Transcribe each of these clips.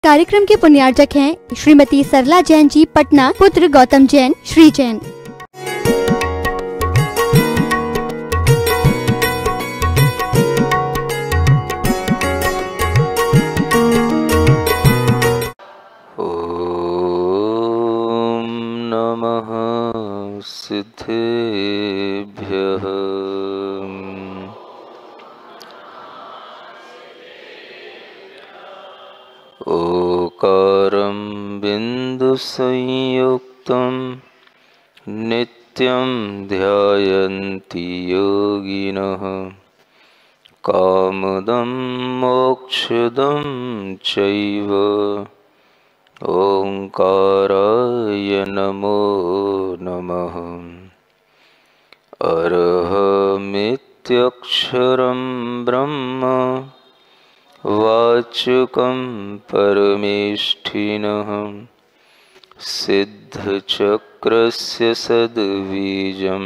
कार्यक्रम के पुण्यार्जक हैं श्रीमती सरला जैन जी, पटना, पुत्र गौतम जैन, श्री जैन। ओम नमः सिद्धेभ्यः। ओकारं बिन्दुसंयुक्तं नित्यं ध्यायन्ति योगिनः। कामदं मोक्षदं चैव ओंकाराय नमो नमः। अरहमित्यक्षरं ब्रह्म वाचकं परमेष्ठिनः। सिद्धचक्रस्य सद्बीजं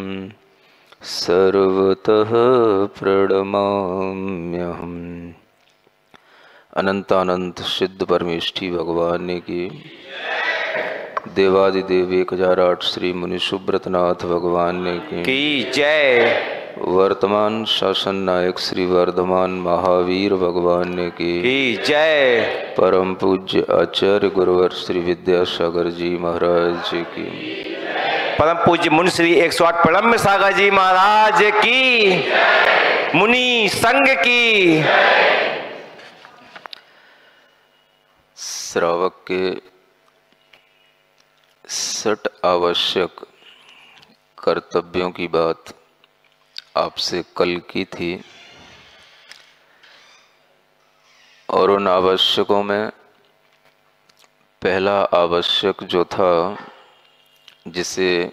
सर्वतः प्रणमाम्यहम्। अनंतानंत सिद्ध परमेष्ठी भगवान की, देवादिदेव 1008 श्री मुनि सुब्रतनाथ भगवान की जय। वर्तमान शासन नायक श्री वर्धमान महावीर भगवान की जय। परम पूज्य आचार्य गुरुवर श्री विद्यासागर जी महाराज की, परम पूज्य मुनि श्री 108 प्रणम्य सागर जी महाराज की, मुनि संघ की। श्रावक के 60 आवश्यक कर्तव्यों की बात आपसे कल की थी, और उन आवश्यकों में पहला आवश्यक जो था, जिसे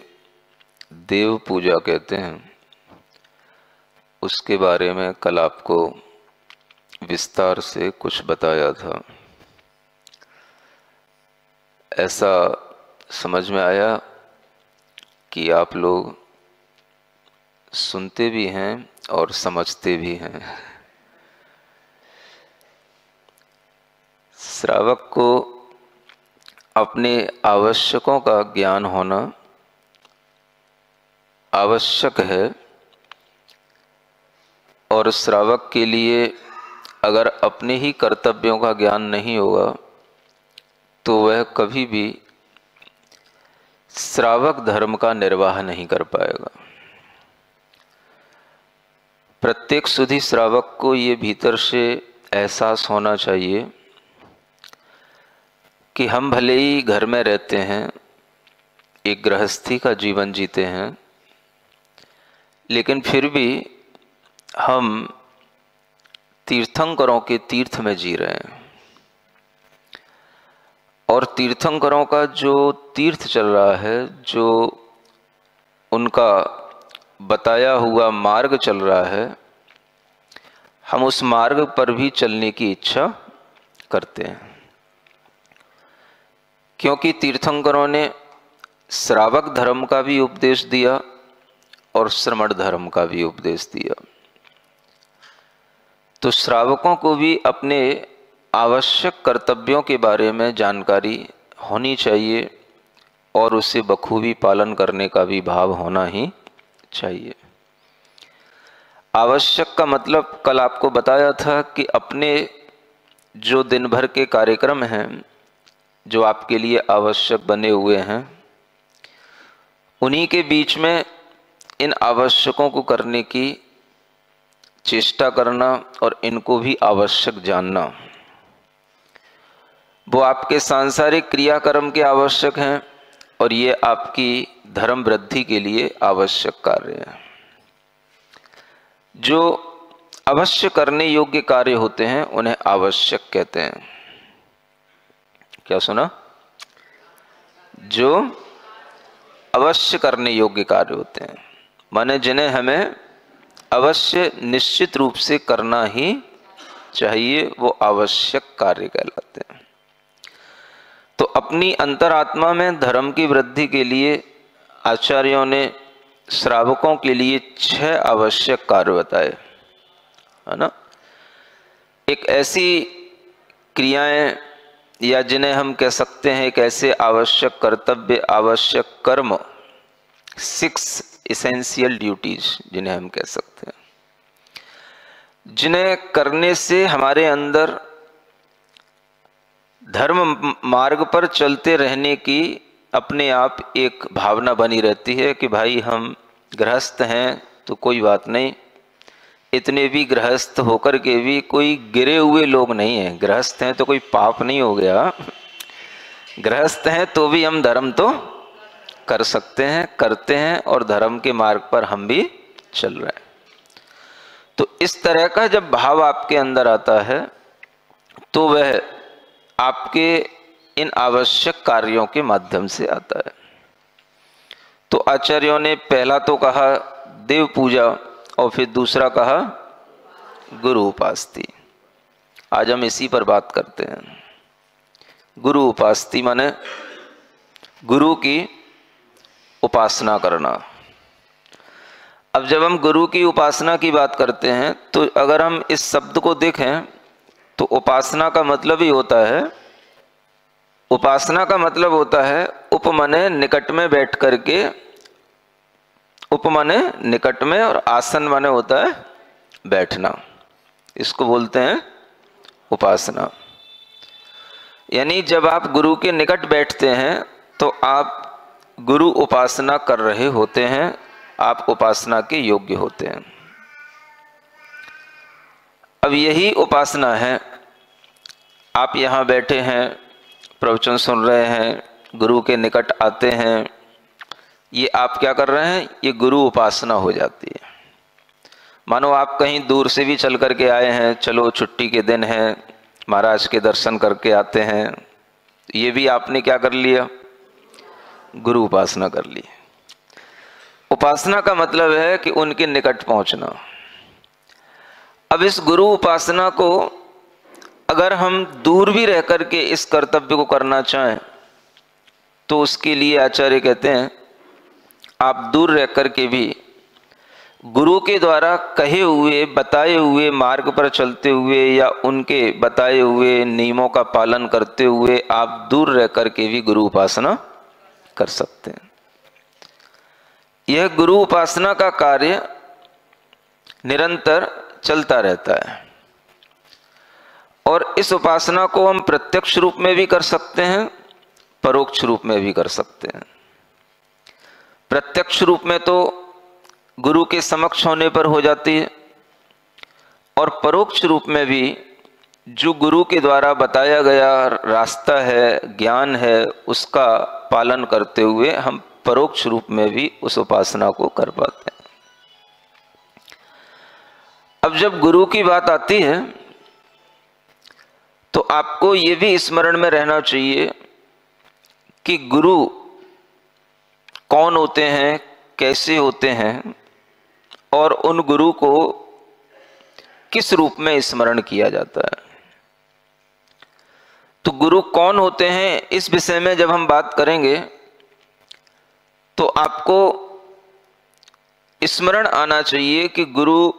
देव पूजा कहते हैं, उसके बारे में कल आपको विस्तार से कुछ बताया था। ऐसा समझ में आया कि आप लोग सुनते भी हैं और समझते भी हैं। श्रावक को अपने आवश्यकों का ज्ञान होना आवश्यक है, और श्रावक के लिए अगर अपने ही कर्तव्यों का ज्ञान नहीं होगा तो वह कभी भी श्रावक धर्म का निर्वाह नहीं कर पाएगा। प्रत्येक सुधी श्रावक को ये भीतर से एहसास होना चाहिए कि हम भले ही घर में रहते हैं, एक गृहस्थी का जीवन जीते हैं, लेकिन फिर भी हम तीर्थंकरों के तीर्थ में जी रहे हैं। और तीर्थंकरों का जो तीर्थ चल रहा है, जो उनका बताया हुआ मार्ग चल रहा है, हम उस मार्ग पर भी चलने की इच्छा करते हैं, क्योंकि तीर्थंकरों ने श्रावक धर्म का भी उपदेश दिया और श्रमण धर्म का भी उपदेश दिया। तो श्रावकों को भी अपने आवश्यक कर्तव्यों के बारे में जानकारी होनी चाहिए, और उसे बखूबी पालन करने का भी भाव होना ही चाहिए। आवश्यक का मतलब कल आपको बताया था कि अपने जो दिन भर के कार्यक्रम हैं, जो आपके लिए आवश्यक बने हुए हैं, उन्हीं के बीच में इन आवश्यकों को करने की चेष्टा करना और इनको भी आवश्यक जानना। वो आपके सांसारिक क्रियाकर्म के आवश्यक हैं, और ये आपकी धर्म वृद्धि के लिए आवश्यक कार्य हैं। जो अवश्य करने योग्य कार्य होते हैं उन्हें आवश्यक कहते हैं। क्या सुना? जो अवश्य करने योग्य कार्य होते हैं, माने जिन्हें हमें अवश्य निश्चित रूप से करना ही चाहिए, वो आवश्यक कार्य कहलाते हैं। तो अपनी अंतरात्मा में धर्म की वृद्धि के लिए आचार्यों ने श्रावकों के लिए 6 आवश्यक कार्य बताए, है ना। एक ऐसी क्रियाएं या जिन्हें हम कह सकते हैं एक ऐसे आवश्यक कर्तव्य, आवश्यक कर्म, 6 एसेंशियल ड्यूटीज जिन्हें हम कह सकते हैं, जिन्हें करने से हमारे अंदर धर्म मार्ग पर चलते रहने की अपने आप एक भावना बनी रहती है कि भाई हम गृहस्थ हैं तो कोई बात नहीं, इतने भी गृहस्थ होकर के भी कोई गिरे हुए लोग नहीं हैं, गृहस्थ हैं तो कोई पाप नहीं हो गया, गृहस्थ हैं तो भी हम धर्म तो कर सकते हैं, करते हैं और धर्म के मार्ग पर हम भी चल रहे हैं। तो इस तरह का जब भाव आपके अंदर आता है तो वह आपके इन आवश्यक कार्यों के माध्यम से आता है। तो आचार्यों ने पहला तो कहा देव पूजा और फिर दूसरा कहा गुरु उपासती। आज हम इसी पर बात करते हैं। गुरु उपासती माने गुरु की उपासना करना। अब जब हम गुरु की उपासना की बात करते हैं तो अगर हम इस शब्द को देखें तो उपासना का मतलब ही होता है, उपासना का मतलब होता है उप माने निकट में बैठ करके, उप माने निकट में और आसन माने होता है बैठना, इसको बोलते हैं उपासना। यानी जब आप गुरु के निकट बैठते हैं तो आप गुरु उपासना कर रहे होते हैं, आप उपासना के योग्य होते हैं। अब यही उपासना है, आप यहाँ बैठे हैं, प्रवचन सुन रहे हैं, गुरु के निकट आते हैं, ये आप क्या कर रहे हैं, ये गुरु उपासना हो जाती है। मानो आप कहीं दूर से भी चल करके आए हैं, चलो छुट्टी के दिन है, महाराज के दर्शन करके आते हैं, ये भी आपने क्या कर लिया, गुरु उपासना कर ली। उपासना का मतलब है कि उनके निकट पहुंचना। अब इस गुरु उपासना को अगर हम दूर भी रह करके इस कर्तव्य को करना चाहें तो उसके लिए आचार्य कहते हैं आप दूर रह करके भी गुरु के द्वारा कहे हुए बताए हुए मार्ग पर चलते हुए या उनके बताए हुए नियमों का पालन करते हुए आप दूर रह करके भी गुरु उपासना कर सकते हैं। यह गुरु उपासना का कार्य निरंतर चलता रहता है और इस उपासना को हम प्रत्यक्ष रूप में भी कर सकते हैं, परोक्ष रूप में भी कर सकते हैं। प्रत्यक्ष रूप में तो गुरु के समक्ष होने पर हो जाती है और परोक्ष रूप में भी जो गुरु के द्वारा बताया गया रास्ता है, ज्ञान है, उसका पालन करते हुए हम परोक्ष रूप में भी उस उपासना को कर पाते हैं। अब जब गुरु की बात आती है तो आपको ये भी स्मरण में रहना चाहिए कि गुरु कौन होते हैं, कैसे होते हैं और उन गुरु को किस रूप में स्मरण किया जाता है। तो गुरु कौन होते हैं इस विषय में जब हम बात करेंगे तो आपको स्मरण आना चाहिए कि गुरु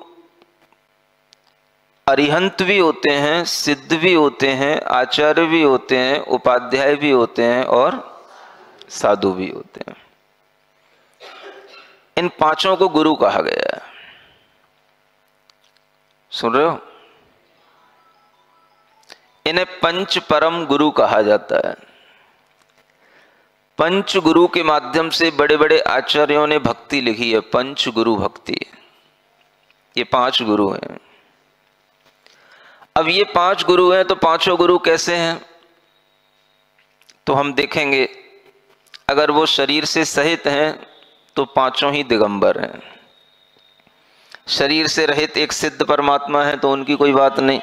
अरिहंत भी होते हैं, सिद्ध भी होते हैं, आचार्य भी होते हैं, उपाध्याय भी होते हैं और साधु भी होते हैं। इन पांचों को गुरु कहा गया है। सुन रहे हो? इन्हें पंच परम गुरु कहा जाता है। पंच गुरु के माध्यम से बड़े बड़े आचार्यों ने भक्ति लिखी है, पंच गुरु भक्ति। ये 5 गुरु हैं। अब ये 5 गुरु हैं तो पांचों गुरु कैसे हैं तो हम देखेंगे, अगर वो शरीर से सहित हैं तो पांचों ही दिगंबर हैं। शरीर से रहित एक सिद्ध परमात्मा है तो उनकी कोई बात नहीं,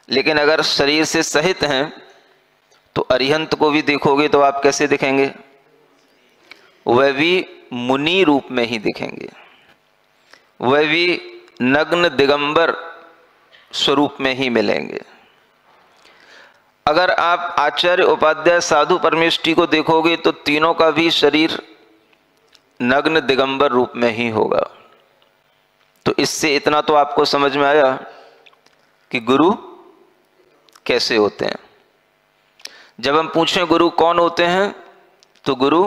लेकिन अगर शरीर से सहित हैं तो अरिहंत को भी देखोगे तो आप कैसे दिखेंगे, वह भी मुनि रूप में ही दिखेंगे, वह भी नग्न दिगंबर स्वरूप में ही मिलेंगे। अगर आप आचार्य, उपाध्याय, साधु, परमेष्ठी को देखोगे तो तीनों का भी शरीर नग्न दिगंबर रूप में ही होगा। तो इससे इतना तो आपको समझ में आया कि गुरु कैसे होते हैं। जब हम पूछें गुरु कौन होते हैं, तो गुरु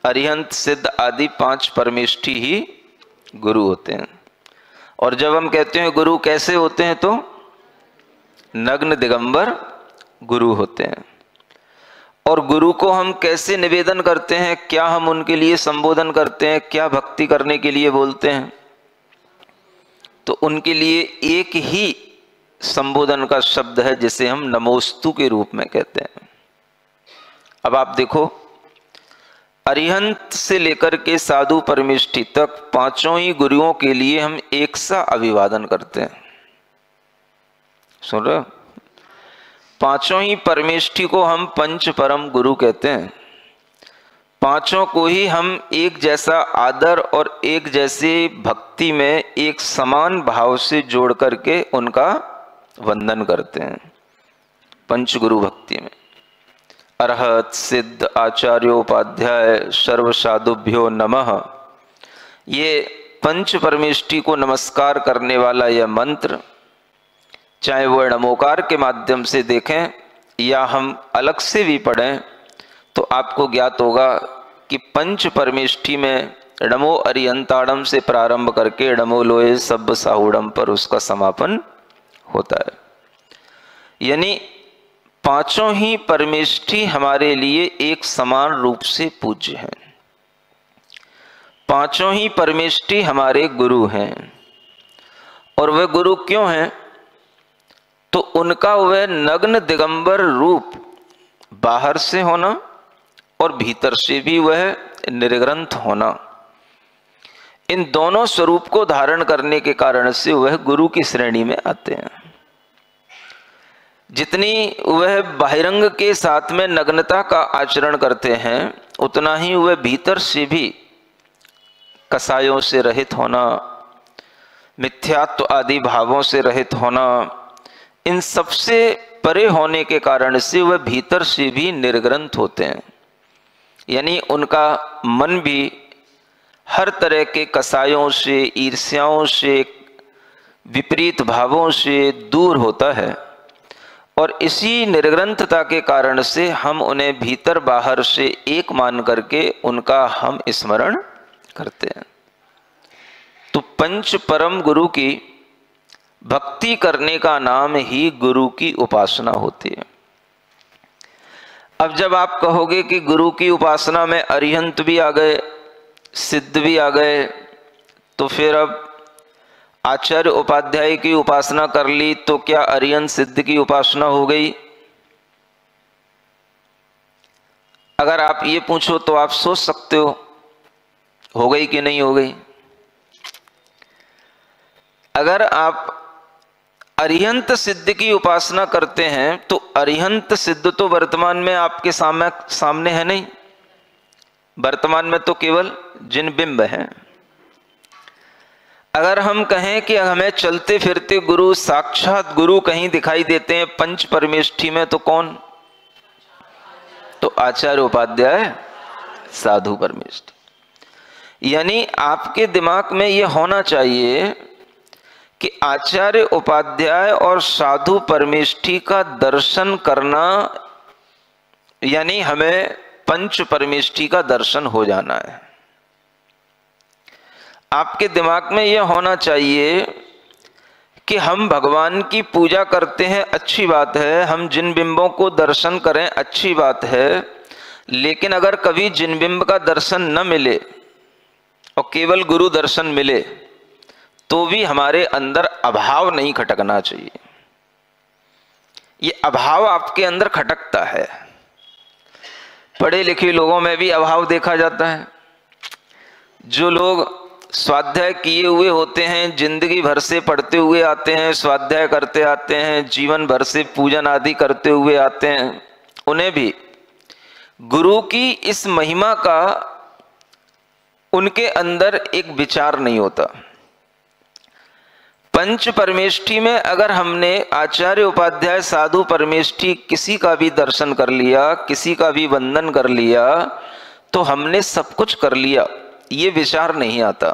अरिहंत सिद्ध आदि 5 परमेष्ठी ही गुरु होते हैं। और जब हम कहते हैं गुरु कैसे होते हैं, तो नग्न दिगंबर गुरु होते हैं। और गुरु को हम कैसे निवेदन करते हैं, क्या हम उनके लिए संबोधन करते हैं, क्या भक्ति करने के लिए बोलते हैं, तो उनके लिए एक ही संबोधन का शब्द है जिसे हम नमोस्तु के रूप में कहते हैं। अब आप देखो, अरिहंत से लेकर के साधु परमेष्ठी तक 5 ही गुरुओं के लिए हम एक सा अभिवादन करते हैं। सुन रहे हो? 5 ही परमेष्ठी को हम पंच परम गुरु कहते हैं। 5 को ही हम एक जैसा आदर और एक जैसे भक्ति में एक समान भाव से जोड़ करके उनका वंदन करते हैं। पंच गुरु भक्ति में अरहत सिद्ध आचार्योपाध्याय सर्व साधुभ्यो नमः, ये पंच परमेष्ठी को नमस्कार करने वाला यह मंत्र, चाहे वह नमोकार के माध्यम से देखें या हम अलग से भी पढ़ें, तो आपको ज्ञात होगा कि पंच परमेष्ठी में नमो अरिहंताड़म से प्रारंभ करके नमो लोए सब्ब साहुड़म पर उसका समापन होता है। यानी 5 ही परमेष्ठी हमारे लिए एक समान रूप से पूज्य हैं। 5 ही परमेष्ठी हमारे गुरु हैं। और वह गुरु क्यों हैं? तो उनका वह नग्न दिगंबर रूप बाहर से होना और भीतर से भी वह निर्ग्रंथ होना, इन दोनों स्वरूप को धारण करने के कारण से वह गुरु की श्रेणी में आते हैं। जितनी वह बाहिरंग के साथ में नग्नता का आचरण करते हैं, उतना ही वह भीतर से भी कसायों से रहित होना, मिथ्यात्व आदि भावों से रहित होना, इन सबसे परे होने के कारण से वह भीतर से भी निर्ग्रंथ होते हैं। यानी उनका मन भी हर तरह के कसायों से, ईर्ष्याओं से, विपरीत भावों से दूर होता है। और इसी निर्ग्रंथता के कारण से हम उन्हें भीतर बाहर से एक मान करके उनका हम स्मरण करते हैं। तो पंच परम गुरु की भक्ति करने का नाम ही गुरु की उपासना होती है। अब जब आप कहोगे कि गुरु की उपासना में अरिहंत भी आ गए, सिद्ध भी आ गए, तो फिर अब आचार्य उपाध्याय की उपासना कर ली तो क्या अरिहंत सिद्ध की उपासना हो गई? अगर आप ये पूछो तो आप सोच सकते हो गई कि नहीं हो गई। अगर आप अरिहंत सिद्ध की उपासना करते हैं तो अरिहंत सिद्ध तो वर्तमान में आपके सामने है नहीं, वर्तमान में तो केवल जिन बिंब हैं। अगर हम कहें कि हमें चलते फिरते गुरु, साक्षात गुरु कहीं दिखाई देते हैं पंच परमेष्ठी में, तो कौन? तो आचार्य उपाध्याय साधु परमेष्ठी। यानी आपके दिमाग में यह होना चाहिए कि आचार्य उपाध्याय और साधु परमेष्ठी का दर्शन करना, यानी हमें पंच परमेष्ठी का दर्शन हो जाना है। आपके दिमाग में यह होना चाहिए कि हम भगवान की पूजा करते हैं, अच्छी बात है, हम जिन बिंबों को दर्शन करें, अच्छी बात है, लेकिन अगर कभी जिन बिंब का दर्शन न मिले और केवल गुरु दर्शन मिले तो भी हमारे अंदर अभाव नहीं खटकना चाहिए। ये अभाव आपके अंदर खटकता है। पढ़े लिखे लोगों में भी अभाव देखा जाता है। जो लोग स्वाध्याय किए हुए होते हैं, जिंदगी भर से पढ़ते हुए आते हैं, स्वाध्याय करते आते हैं, जीवन भर से पूजन आदि करते हुए आते हैं, उन्हें भी गुरु की इस महिमा का उनके अंदर एक विचार नहीं होता। पंच परमेष्ठी में अगर हमने आचार्य उपाध्याय साधु परमेष्ठी किसी का भी दर्शन कर लिया, किसी का भी वंदन कर लिया, तो हमने सब कुछ कर लिया, ये विचार नहीं आता।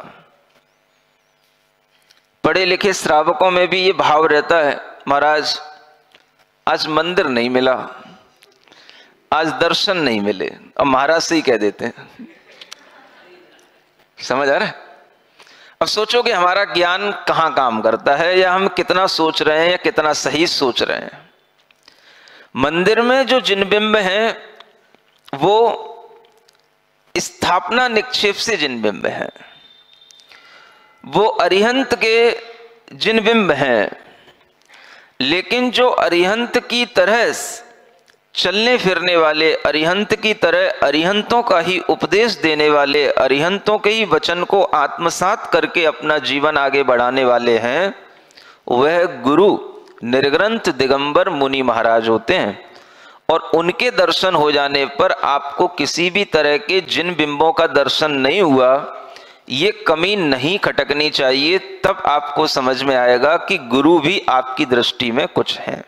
पढ़े लिखे श्रावकों में भी ये भाव रहता है, महाराज आज मंदिर नहीं मिला, आज दर्शन नहीं मिले, अब महाराज से ही कह देते हैं। समझ आ रहा है? अब सोचो कि हमारा ज्ञान कहाँ काम करता है, या हम कितना सोच रहे हैं या कितना सही सोच रहे हैं। मंदिर में जो जिन बिंब हैं वो स्थापना निक्षेप से जिन बिंब हैं, वो अरिहंत के जिन बिंब हैं, लेकिन जो अरिहंत की तरह चलने फिरने वाले, अरिहंत की तरह अरिहंतों का ही उपदेश देने वाले, अरिहंतों के ही वचन को आत्मसात करके अपना जीवन आगे बढ़ाने वाले हैं, वह गुरु निर्ग्रंथ दिगंबर मुनि महाराज होते हैं। और उनके दर्शन हो जाने पर आपको किसी भी तरह के जिन बिंबों का दर्शन नहीं हुआ, ये कमी नहीं खटकनी चाहिए। तब आपको समझ में आएगा कि गुरु भी आपकी दृष्टि में कुछ हैं।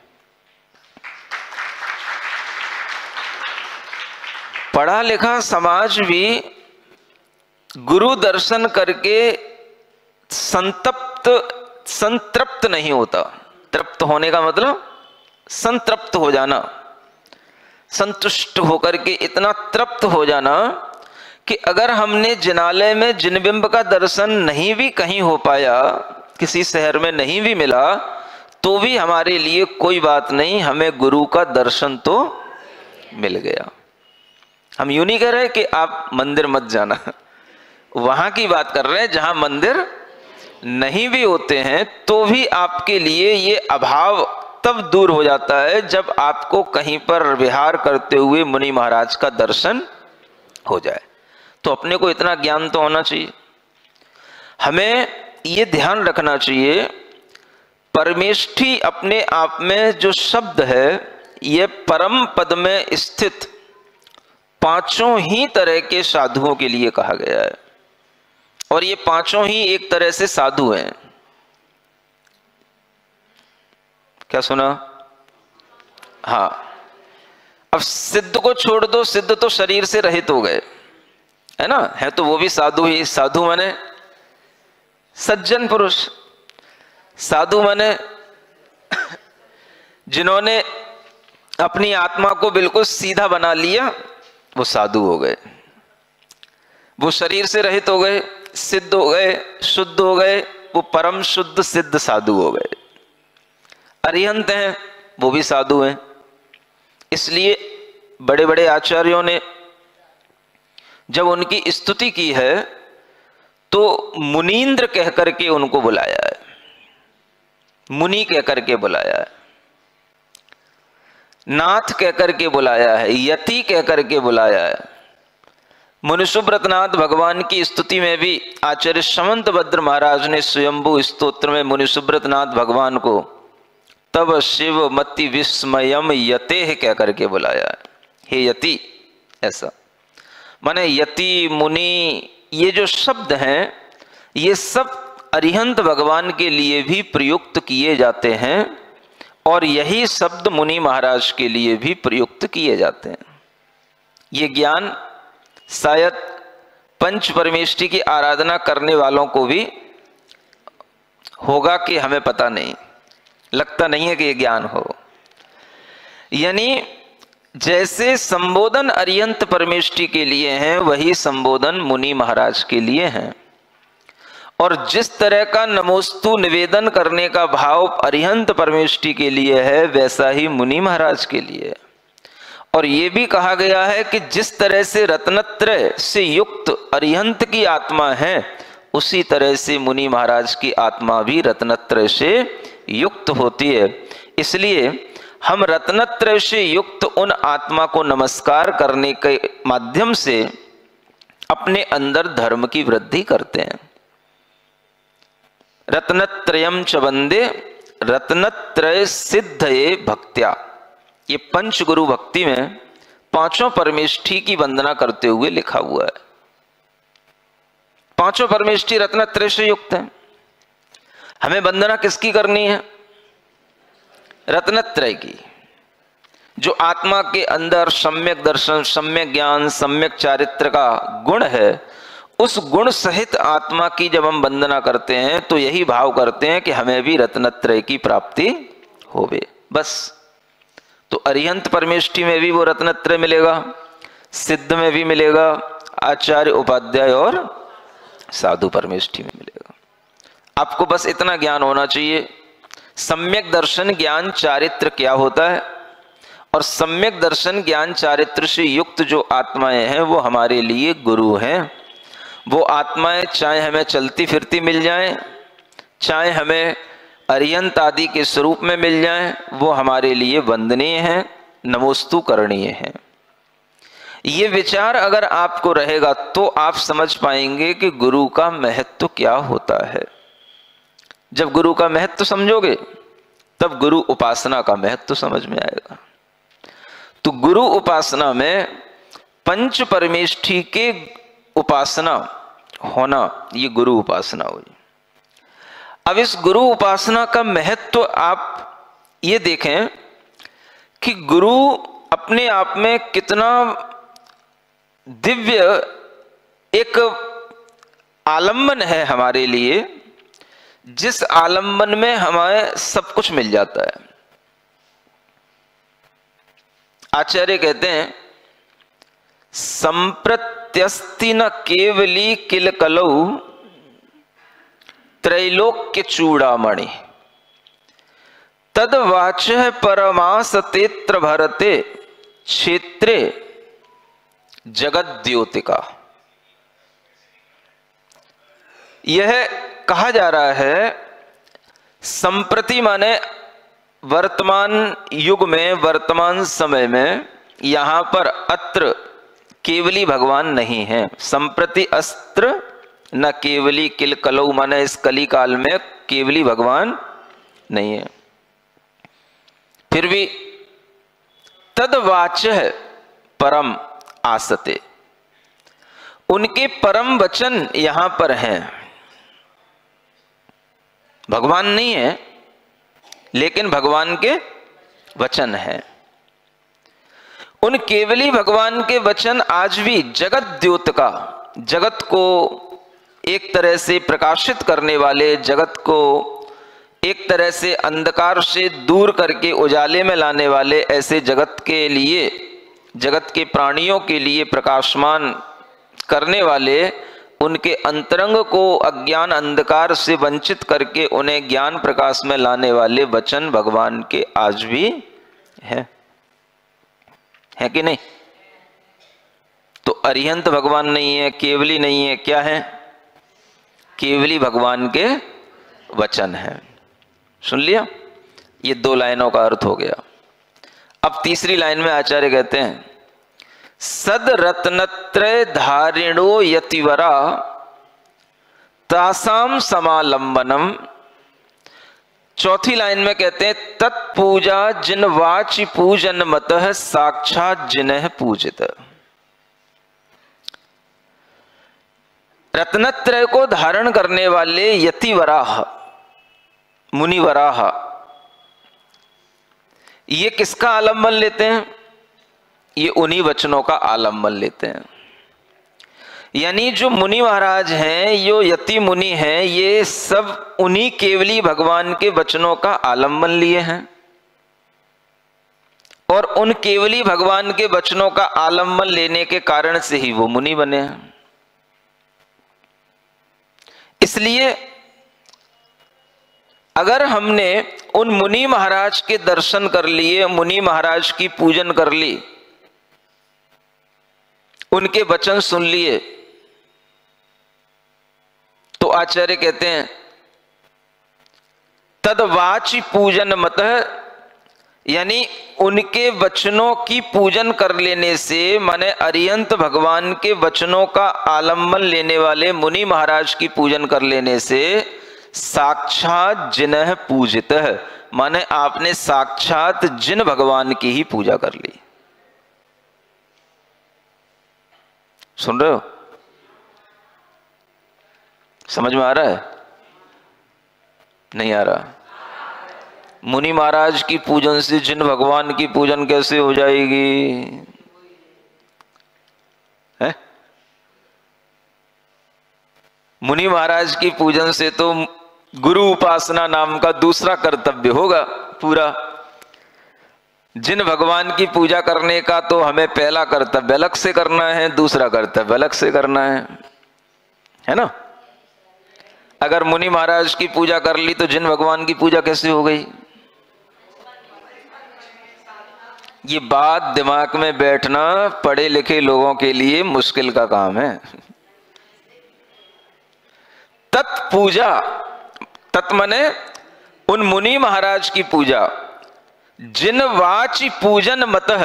पढ़ा लिखा समाज भी गुरु दर्शन करके संतृप्त नहीं होता। तृप्त होने का मतलब संतृप्त हो जाना, संतुष्ट होकर के इतना तृप्त हो जाना कि अगर हमने जिनालय में जिनबिंब का दर्शन नहीं भी कहीं हो पाया, किसी शहर में नहीं भी मिला, तो भी हमारे लिए कोई बात नहीं, हमें गुरु का दर्शन तो मिल गया। हम यूं नहीं कह रहे कि आप मंदिर मत जाना, वहां की बात कर रहे हैं जहां मंदिर नहीं भी होते हैं तो भी आपके लिए ये अभाव तब दूर हो जाता है जब आपको कहीं पर विहार करते हुए मुनि महाराज का दर्शन हो जाए। तो अपने को इतना ज्ञान तो होना चाहिए। हमें ये ध्यान रखना चाहिए, परमेष्ठी अपने आप में जो शब्द है, ये परम पद में स्थित पांचों ही तरह के साधुओं के लिए कहा गया है, और ये पांचों ही एक तरह से साधु हैं। क्या सुना? हाँ। अब सिद्ध को छोड़ दो, सिद्ध तो शरीर से रहित हो गए, है ना, है तो वो भी साधु ही। साधु माने सज्जन पुरुष, साधु माने जिन्होंने अपनी आत्मा को बिल्कुल सीधा बना लिया, वो साधु हो गए। वो शरीर से रहित हो गए, सिद्ध हो गए, शुद्ध हो गए, वो परम शुद्ध सिद्ध साधु हो गए। अरिहंत हैं, वो भी साधु हैं। इसलिए बड़े बड़े आचार्यों ने जब उनकी स्तुति की है तो मुनींद्र कह करके उनको बुलाया है, मुनि कह करके बुलाया है, नाथ कह करके बुलाया है, यति कह करके बुलाया है। मुनिसुब्रतनाथ भगवान की स्तुति में भी आचार्य समंत भद्र महाराज ने स्वयंभू स्तोत्र में मुनिसुब्रतनाथ भगवान को तब शिव मति विस्मयम यते कह करके बुलाया है, हे यति। ऐसा माने यति मुनि, ये जो शब्द हैं ये सब अरिहंत भगवान के लिए भी प्रयुक्त किए जाते हैं, और यही शब्द मुनि महाराज के लिए भी प्रयुक्त किए जाते हैं। ये ज्ञान शायद पंच परमेष्ठी की आराधना करने वालों को भी होगा कि हमें पता नहीं, लगता नहीं है कि ये ज्ञान हो। यानी जैसे संबोधन अरिहंत परमेष्ठी के लिए हैं, वही संबोधन मुनि महाराज के लिए हैं। और जिस तरह का नमोस्तु निवेदन करने का भाव अरिहंत परमेष्ठी के लिए है, वैसा ही मुनि महाराज के लिए है। और ये भी कहा गया है कि जिस तरह से रत्नत्रय से युक्त अरिहंत की आत्मा है, उसी तरह से मुनि महाराज की आत्मा भी रत्नत्रय से युक्त होती है। इसलिए हम रत्नत्रय से युक्त उन आत्मा को नमस्कार करने के माध्यम से अपने अंदर धर्म की वृद्धि करते हैं। रत्नत्रयम च वंदे रत्नत्रय सिद्धये भक्त्या, ये पंच गुरु भक्ति में पांचों परमेष्ठी की वंदना करते हुए लिखा हुआ है। पांचों परमेष्ठी रत्नत्रय से युक्त हैं। हमें वंदना किसकी करनी है? रत्नत्रय की। जो आत्मा के अंदर सम्यक दर्शन, सम्यक ज्ञान, सम्यक चारित्र का गुण है, उस गुण सहित आत्मा की जब हम वंदना करते हैं तो यही भाव करते हैं कि हमें भी रत्नत्रय की प्राप्ति होवे, बस। तो अरिहंत परमेष्ठी में भी वो रत्नत्रय मिलेगा, सिद्ध में भी मिलेगा, आचार्य उपाध्याय और साधु परमेष्ठी में मिलेगा। आपको बस इतना ज्ञान होना चाहिए, सम्यक दर्शन ज्ञान चारित्र क्या होता है, और सम्यक दर्शन ज्ञान चारित्र से युक्त जो आत्माएं हैं वो हमारे लिए गुरु हैं। वो आत्माएं चाहे हमें चलती फिरती मिल जाएं, चाहे हमें अरिहंत आदि के स्वरूप में मिल जाएं, वो हमारे लिए वंदनीय हैं, नमोस्तु करणीय हैं। ये विचार अगर आपको रहेगा तो आप समझ पाएंगे कि गुरु का महत्व क्या होता है। जब गुरु का महत्व समझोगे तब गुरु उपासना का महत्व समझ में आएगा। तो गुरु उपासना में पंच परमेष्ठी के उपासना होना, ये गुरु उपासना हुई। अब इस गुरु उपासना का महत्व आप ये देखें कि गुरु अपने आप में कितना दिव्य एक आलंबन है हमारे लिए, जिस आलंबन में हमें सब कुछ मिल जाता है। आचार्य कहते हैं संप्रत्यस्ति न केवली किल कलौ त्रैलोक्य चूड़ामणि तद वाचः परमासतेत्र भरते क्षेत्रे जगत द्योतिका। यह कहा जा रहा है संप्रति माने वर्तमान युग में, वर्तमान समय में, यहां पर अत्र केवली भगवान नहीं है। संप्रति अस्त्र न केवली किल कलौ माने इस कली काल में केवली भगवान नहीं है। फिर भी तदवाचः परम आसते, उनके परम वचन यहां पर हैं। भगवान नहीं है लेकिन भगवान के वचन हैं। उन केवली भगवान के वचन आज भी जगत द्योतका, जगत को एक तरह से प्रकाशित करने वाले, जगत को एक तरह से अंधकार से दूर करके उजाले में लाने वाले, ऐसे जगत के लिए, जगत के प्राणियों के लिए प्रकाशमान करने वाले, उनके अंतरंग को अज्ञान अंधकार से वंचित करके उन्हें ज्ञान प्रकाश में लाने वाले वचन भगवान के आज भी है कि नहीं? तो अरिहंत भगवान नहीं है, केवली नहीं है, क्या है? केवली भगवान के वचन है। सुन लिया? ये 2 लाइनों का अर्थ हो गया। अब तीसरी लाइन में आचार्य कहते हैं सद रत्नत्रय धारिणो यतिवरा तासाम समालंबनम। चौथी लाइन में कहते हैं तत्पूजा जिन वाचि पूजन मतः साक्षात जिन्ह पूजित। रत्नत्रय को धारण करने वाले यतिवराह, मुनिवराह, ये किसका आलंबन लेते हैं? ये उन्हीं वचनों का आलंबन लेते हैं। यानी जो मुनि महाराज हैं, यो यति मुनि हैं, ये सब उन्हीं केवली भगवान के वचनों का आलंबन लिए हैं और उन केवली भगवान के वचनों का आलंबन लेने के कारण से ही वो मुनि बने हैं। इसलिए अगर हमने उन मुनि महाराज के दर्शन कर लिए, मुनि महाराज की पूजन कर ली, उनके वचन सुन लिए, तो आचार्य कहते हैं तदवाचि पूजन मतः, यानी उनके वचनों की पूजन कर लेने से, माने अरिहंत भगवान के वचनों का आलंबन लेने वाले मुनि महाराज की पूजन कर लेने से साक्षात जिन्ह पूजित, माने आपने साक्षात जिन भगवान की ही पूजा कर ली। सुन रहे हो? समझ में आ रहा है? नहीं आ रहा? मुनि महाराज की पूजन से जिन भगवान की पूजन कैसे हो जाएगी? है? मुनि महाराज की पूजन से तो गुरु उपासना नाम का दूसरा कर्तव्य होगा पूरा। जिन भगवान की पूजा करने का तो हमें पहला कर्तव्य अलग से करना है, दूसरा कर्तव्य अलग से करना है ना। अगर मुनि महाराज की पूजा कर ली तो जिन भगवान की पूजा कैसे हो गई? ये बात दिमाग में बैठना पढ़े लिखे लोगों के लिए मुश्किल का काम है। तत्पूजा, तत् मने उन मुनि महाराज की पूजा, जिन वाच पूजन मतः,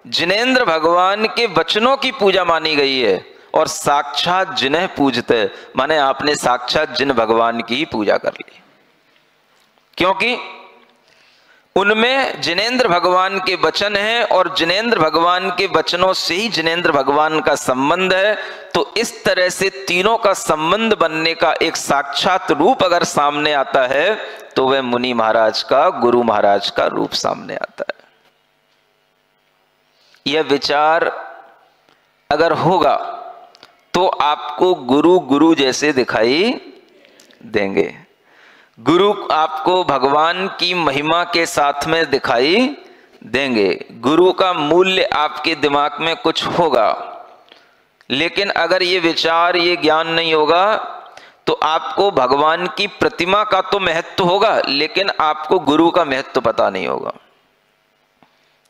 जिनेन्द्र भगवान के वचनों की पूजा मानी गई है, और साक्षात जिन्हें पूजते, माने आपने साक्षात जिन भगवान की पूजा कर ली, क्योंकि उनमें जिनेन्द्र भगवान के वचन हैं और जिनेन्द्र भगवान के वचनों से ही जिनेन्द्र भगवान का संबंध है। तो इस तरह से तीनों का संबंध बनने का एक साक्षात रूप अगर सामने आता है तो वह मुनि महाराज का, गुरु महाराज का रूप सामने आता है। यह विचार अगर होगा तो आपको गुरु गुरु जैसे दिखाई देंगे। गुरु आपको भगवान की महिमा के साथ में दिखाई देंगे। गुरु का मूल्य आपके दिमाग में कुछ होगा, लेकिन अगर ये विचार, ये ज्ञान नहीं होगा तो आपको भगवान की प्रतिमा का तो महत्व होगा, लेकिन आपको गुरु का महत्व पता नहीं होगा।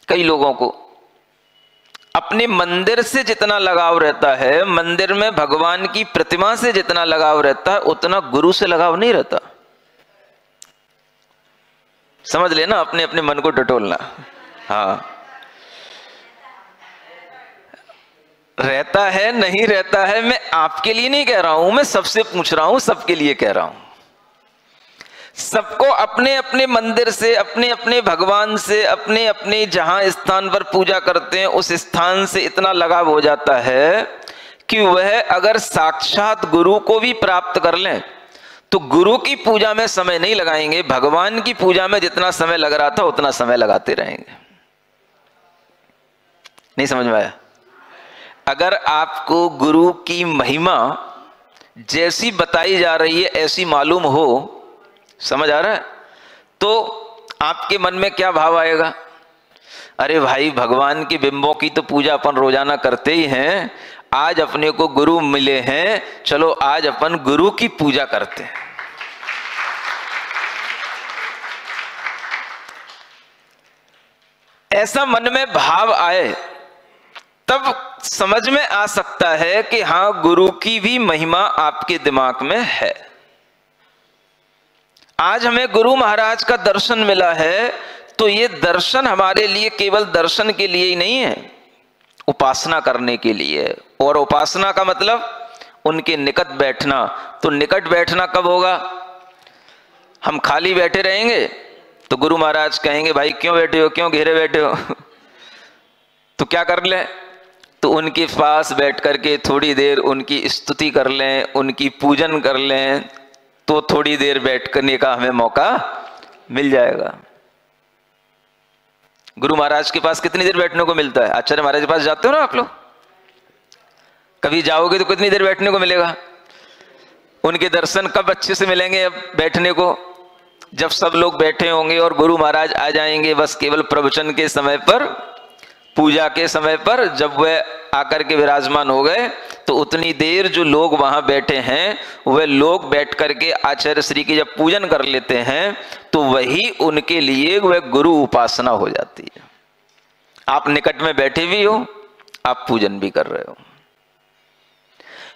कई लोगों को अपने मंदिर से जितना लगाव रहता है, मंदिर में भगवान की प्रतिमा से जितना लगाव रहता है, उतना गुरु से लगाव नहीं रहता। समझ लेना, अपने अपने मन को टटोलना। हाँ, रहता है नहीं रहता है, मैं आपके लिए नहीं कह रहा हूं, मैं सबसे पूछ रहा हूं, सबके लिए कह रहा हूं। सबको अपने अपने मंदिर से, अपने अपने भगवान से, अपने अपने जहां स्थान पर पूजा करते हैं उस स्थान से इतना लगाव हो जाता है कि वह अगर साक्षात गुरु को भी प्राप्त कर लें तो गुरु की पूजा में समय नहीं लगाएंगे, भगवान की पूजा में जितना समय लग रहा था उतना समय लगाते रहेंगे। नहीं समझ में आया? अगर आपको गुरु की महिमा जैसी बताई जा रही है ऐसी मालूम हो, समझ आ रहा है, तो आपके मन में क्या भाव आएगा? अरे भाई, भगवान के बिंबों की तो पूजा अपन रोजाना करते ही हैं, आज अपने को गुरु मिले हैं, चलो आज अपन गुरु की पूजा करते हैं। ऐसा मन में भाव आए तब समझ में आ सकता है कि हां, गुरु की भी महिमा आपके दिमाग में है। आज हमें गुरु महाराज का दर्शन मिला है तो ये दर्शन हमारे लिए केवल दर्शन के लिए ही नहीं है, उपासना करने के लिए। और उपासना का मतलब उनके निकट बैठना। तो निकट बैठना कब होगा? हम खाली बैठे रहेंगे तो गुरु महाराज कहेंगे, भाई क्यों बैठे हो, क्यों घेरे बैठे हो? तो क्या कर लें? तो उनके पास बैठ करके थोड़ी देर उनकी स्तुति कर लें, उनकी पूजन कर लें, तो थोड़ी देर बैठ करने का हमें मौका मिल जाएगा। गुरु महाराज के पास कितनी देर बैठने को मिलता है? आचार्य महाराज के पास जाते हो ना आप लोग, कभी जाओगे तो कितनी देर बैठने को मिलेगा? उनके दर्शन कब अच्छे से मिलेंगे? अब बैठने को जब सब लोग बैठे होंगे और गुरु महाराज आ जाएंगे, बस केवल प्रवचन के समय पर, पूजा के समय पर जब वह आकर के विराजमान हो गए तो उतनी देर जो लोग वहां बैठे हैं वह लोग बैठ करके आचार्य श्री की जब पूजन कर लेते हैं तो वही उनके लिए वह गुरु उपासना हो जाती है। आप निकट में बैठे भी हो, आप पूजन भी कर रहे हो।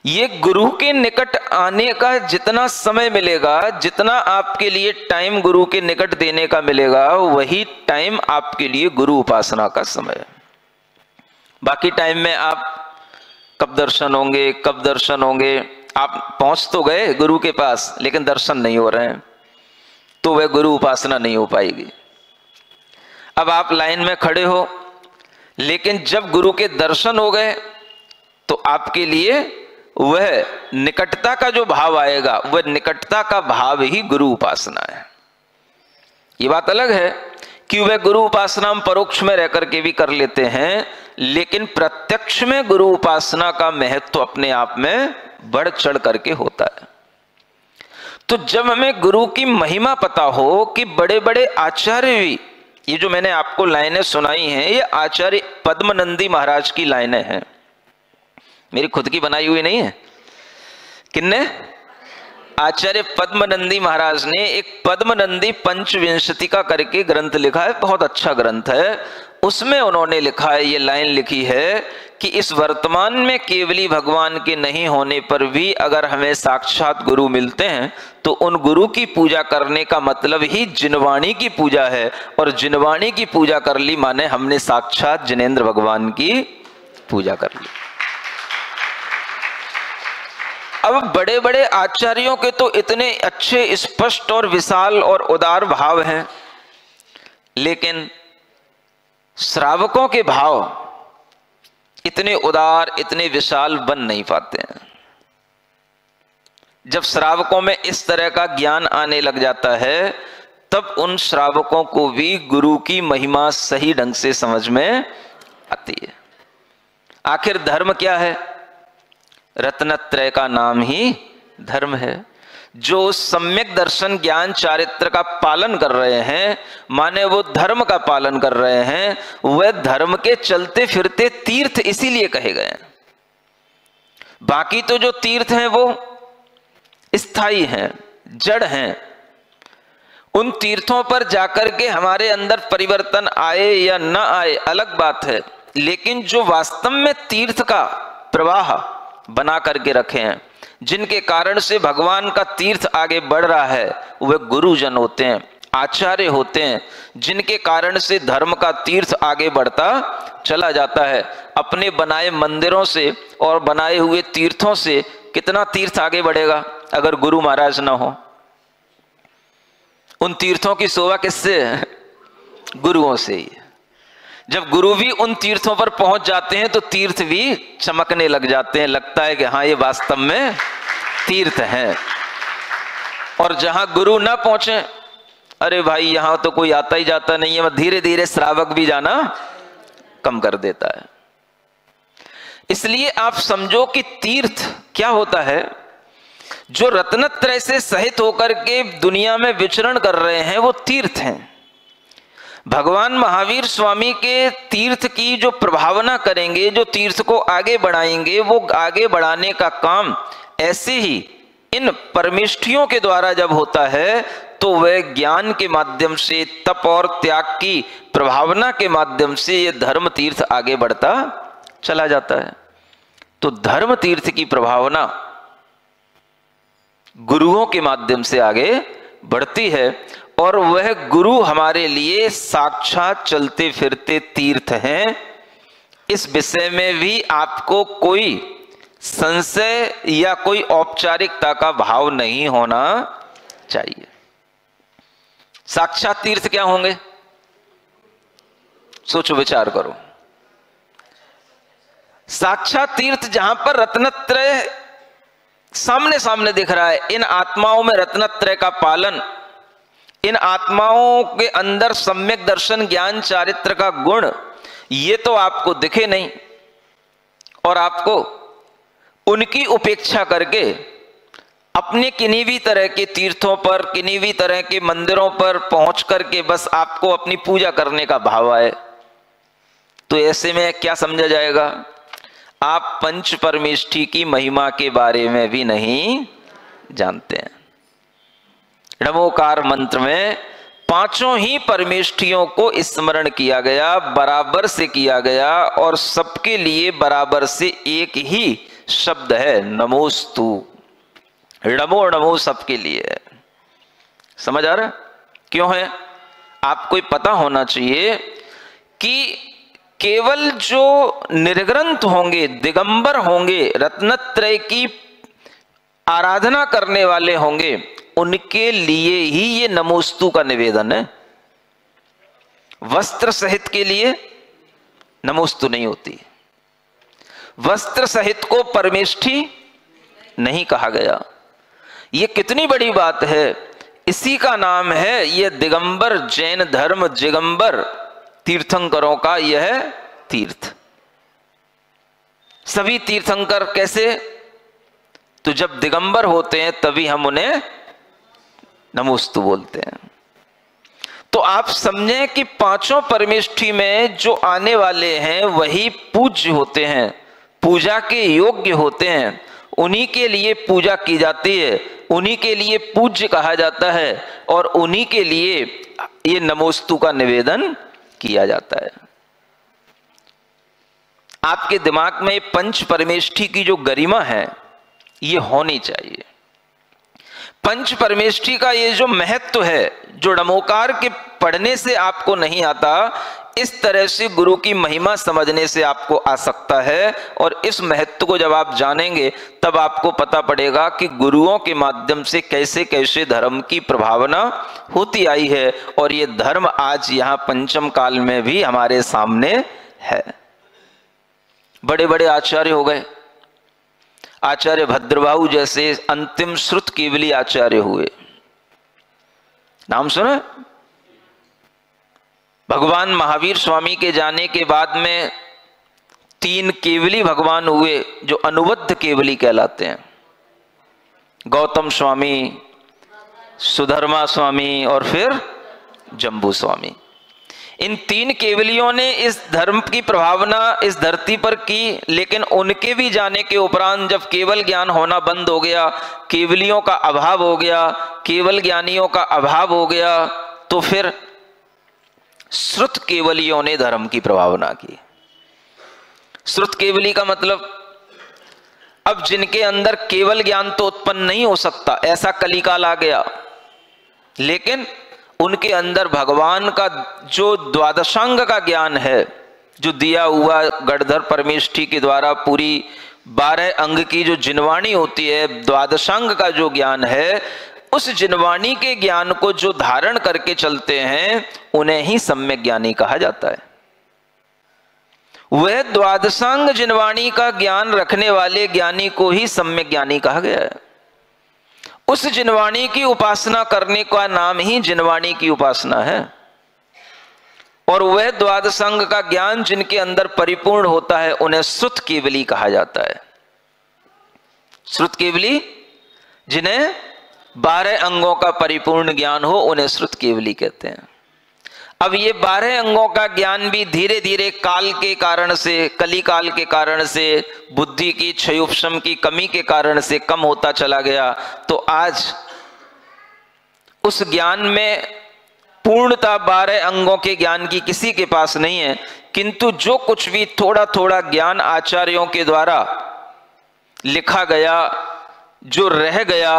ये गुरु के निकट आने का जितना समय मिलेगा, जितना आपके लिए टाइम गुरु के निकट देने का मिलेगा, वही टाइम आपके लिए गुरु उपासना का समय है। बाकी टाइम में आप कब दर्शन होंगे, कब दर्शन होंगे, आप पहुंच तो गए गुरु के पास लेकिन दर्शन नहीं हो रहे हैं, तो वह गुरु उपासना नहीं हो पाएगी। अब आप लाइन में खड़े हो, लेकिन जब गुरु के दर्शन हो गए तो आपके लिए वह निकटता का जो भाव आएगा, वह निकटता का भाव ही गुरु उपासना है। ये बात अलग है कि वह गुरु उपासना हम परोक्ष में रह करके भी कर लेते हैं, लेकिन प्रत्यक्ष में गुरु उपासना का महत्व अपने आप में बढ़ चढ़ करके होता है। तो जब हमें गुरु की महिमा पता हो कि बड़े बड़े आचार्य भी ये जो मैंने आपको लाइनें सुनाई हैं ये आचार्य पद्मनंदी महाराज की लाइनें हैं, मेरी खुद की बनाई हुई नहीं है। किन्ने? आचार्य पद्मनंदी महाराज ने एक पद्मनंदी पंचविंशतिका करके ग्रंथ लिखा है, बहुत अच्छा ग्रंथ है। उसमें उन्होंने लिखा है, ये लाइन लिखी है कि इस वर्तमान में केवली भगवान के नहीं होने पर भी अगर हमें साक्षात गुरु मिलते हैं तो उन गुरु की पूजा करने का मतलब ही जिनवाणी की पूजा है, और जिनवाणी की पूजा कर ली माने हमने साक्षात जिनेंद्र भगवान की पूजा कर ली। अब बड़े बड़े आचार्यों के तो इतने अच्छे स्पष्ट और विशाल और उदार भाव हैं, लेकिन श्रावकों के भाव इतने उदार इतने विशाल बन नहीं पाते हैं। जब श्रावकों में इस तरह का ज्ञान आने लग जाता है तब उन श्रावकों को भी गुरु की महिमा सही ढंग से समझ में आती है। आखिर धर्म क्या है? रत्नत्रय का नाम ही धर्म है। जो सम्यक दर्शन ज्ञान चारित्र का पालन कर रहे हैं, माने वो धर्म का पालन कर रहे हैं, वह धर्म के चलते फिरते तीर्थ इसीलिए कहे गए हैं। बाकी तो जो तीर्थ हैं वो स्थायी हैं, जड़ हैं। उन तीर्थों पर जाकर के हमारे अंदर परिवर्तन आए या न आए अलग बात है, लेकिन जो वास्तव में तीर्थ का प्रवाह बना करके रखे हैं, जिनके कारण से भगवान का तीर्थ आगे बढ़ रहा है, वे गुरुजन होते हैं, आचार्य होते हैं, जिनके कारण से धर्म का तीर्थ आगे बढ़ता चला जाता है। अपने बनाए मंदिरों से और बनाए हुए तीर्थों से कितना तीर्थ आगे बढ़ेगा अगर गुरु महाराज ना हो? उन तीर्थों की शोभा किससे है? गुरुओं से ही। जब गुरु भी उन तीर्थों पर पहुंच जाते हैं तो तीर्थ भी चमकने लग जाते हैं, लगता है कि हाँ ये वास्तव में तीर्थ है। और जहां गुरु ना पहुंचे, अरे भाई यहां तो कोई आता ही जाता नहीं है, धीरे धीरे श्रावक भी जाना कम कर देता है। इसलिए आप समझो कि तीर्थ क्या होता है। जो रत्नत्रय से सहित होकर के दुनिया में विचरण कर रहे हैं वो तीर्थ हैं। भगवान महावीर स्वामी के तीर्थ की जो प्रभावना करेंगे, जो तीर्थ को आगे बढ़ाएंगे, वो आगे बढ़ाने का काम ऐसे ही इन परमेष्ठियों के द्वारा जब होता है तो वह ज्ञान के माध्यम से, तप और त्याग की प्रभावना के माध्यम से ये धर्म तीर्थ आगे बढ़ता चला जाता है। तो धर्म तीर्थ की प्रभावना गुरुओं के माध्यम से आगे बढ़ती है, और वह गुरु हमारे लिए साक्षात चलते फिरते तीर्थ हैं। इस विषय में भी आपको कोई संशय या कोई औपचारिकता का भाव नहीं होना चाहिए। साक्षात तीर्थ क्या होंगे? सोचो, विचार करो। साक्षात तीर्थ जहां पर रत्नत्रय सामने सामने दिख रहा है, इन आत्माओं में रत्नत्रय का पालन, इन आत्माओं के अंदर सम्यक दर्शन ज्ञान चारित्र का गुण, ये तो आपको दिखे नहीं, और आपको उनकी उपेक्षा करके अपने किन्हीं भी तरह के तीर्थों पर, किन्हीं भी तरह के मंदिरों पर पहुंच करके बस आपको अपनी पूजा करने का भाव आए, तो ऐसे में क्या समझा जाएगा? आप पंच परमेष्ठी की महिमा के बारे में भी नहीं जानते हैं। नमोकार मंत्र में पांचों ही परमेष्ठियों को स्मरण किया गया, बराबर से किया गया, और सबके लिए बराबर से एक ही शब्द है, नमोस्तु। नमो नमो सबके लिए है। समझ आ रहा? क्यों है? आपको पता होना चाहिए कि केवल जो निर्ग्रंथ होंगे, दिगंबर होंगे, रत्नत्रय की आराधना करने वाले होंगे, उनके लिए ही ये नमोस्तु का निवेदन है। वस्त्र सहित के लिए नमोस्तु नहीं होती। वस्त्र सहित को परमेष्ठी नहीं कहा गया। ये कितनी बड़ी बात है। इसी का नाम है यह दिगंबर जैन धर्म, दिगंबर तीर्थंकरों का यह तीर्थ। सभी तीर्थंकर कैसे? तो जब दिगंबर होते हैं तभी हम उन्हें नमोस्तु बोलते हैं। तो आप समझें कि पांचों परमेष्ठी में जो आने वाले हैं वही पूज्य होते हैं, पूजा के योग्य होते हैं, उन्हीं के लिए पूजा की जाती है, उन्हीं के लिए पूज्य कहा जाता है और उन्हीं के लिए ये नमोस्तु का निवेदन किया जाता है। आपके दिमाग में पंच परमेष्ठी की जो गरिमा है ये होनी चाहिए। पंच परमेष्ठी का ये जो महत्व है, जो नमोकार के पढ़ने से आपको नहीं आता, इस तरह से गुरु की महिमा समझने से आपको आ सकता है। और इस महत्व को जब आप जानेंगे तब आपको पता पड़ेगा कि गुरुओं के माध्यम से कैसे कैसे धर्म की प्रभावना होती आई है और ये धर्म आज यहाँ पंचम काल में भी हमारे सामने है। बड़े बड़े आचार्य हो गए, आचार्य भद्रबाहु जैसे अंतिम श्रुत केवली आचार्य हुए, नाम सुना? भगवान महावीर स्वामी के जाने के बाद में 3 केवली भगवान हुए जो अनुबद्ध केवली कहलाते हैं, गौतम स्वामी, सुधर्मा स्वामी और फिर जम्बू स्वामी। इन 3 केवलियों ने इस धर्म की प्रभावना इस धरती पर की, लेकिन उनके भी जाने के उपरांत जब केवल ज्ञान होना बंद हो गया, केवलियों का अभाव हो गया, केवल ज्ञानियों का अभाव हो गया, तो फिर श्रुत केवलियों ने धर्म की प्रभावना की। श्रुत केवली का मतलब अब जिनके अंदर केवल ज्ञान तो उत्पन्न नहीं हो सकता, ऐसा कलिकाल आ गया, लेकिन उनके अंदर भगवान का जो द्वादशांग का ज्ञान है, जो दिया हुआ गणधर परमेष्ठी के द्वारा पूरी 12 अंग की जो जिनवाणी होती है, द्वादशांग का जो ज्ञान है, उस जिनवाणी के ज्ञान को जो धारण करके चलते हैं उन्हें ही सम्यक ज्ञानी कहा जाता है। वह द्वादशांग जिनवाणी का ज्ञान रखने वाले ज्ञानी को ही सम्यक ज्ञानी कहा गया है। उस जिनवाणी की उपासना करने का नाम ही जिनवाणी की उपासना है। और वह द्वादशांग का ज्ञान जिनके अंदर परिपूर्ण होता है उन्हें श्रुत केवली कहा जाता है। श्रुत केवली, जिन्हें 12 अंगों का परिपूर्ण ज्ञान हो उन्हें श्रुत केवली कहते हैं। अब ये 12 अंगों का ज्ञान भी धीरे धीरे काल के कारण से, कली काल के कारण से, बुद्धि की क्षयोपशम की कमी के कारण से कम होता चला गया। तो आज उस ज्ञान में पूर्णता 12 अंगों के ज्ञान की किसी के पास नहीं है, किंतु जो कुछ भी थोड़ा थोड़ा ज्ञान आचार्यों के द्वारा लिखा गया, जो रह गया,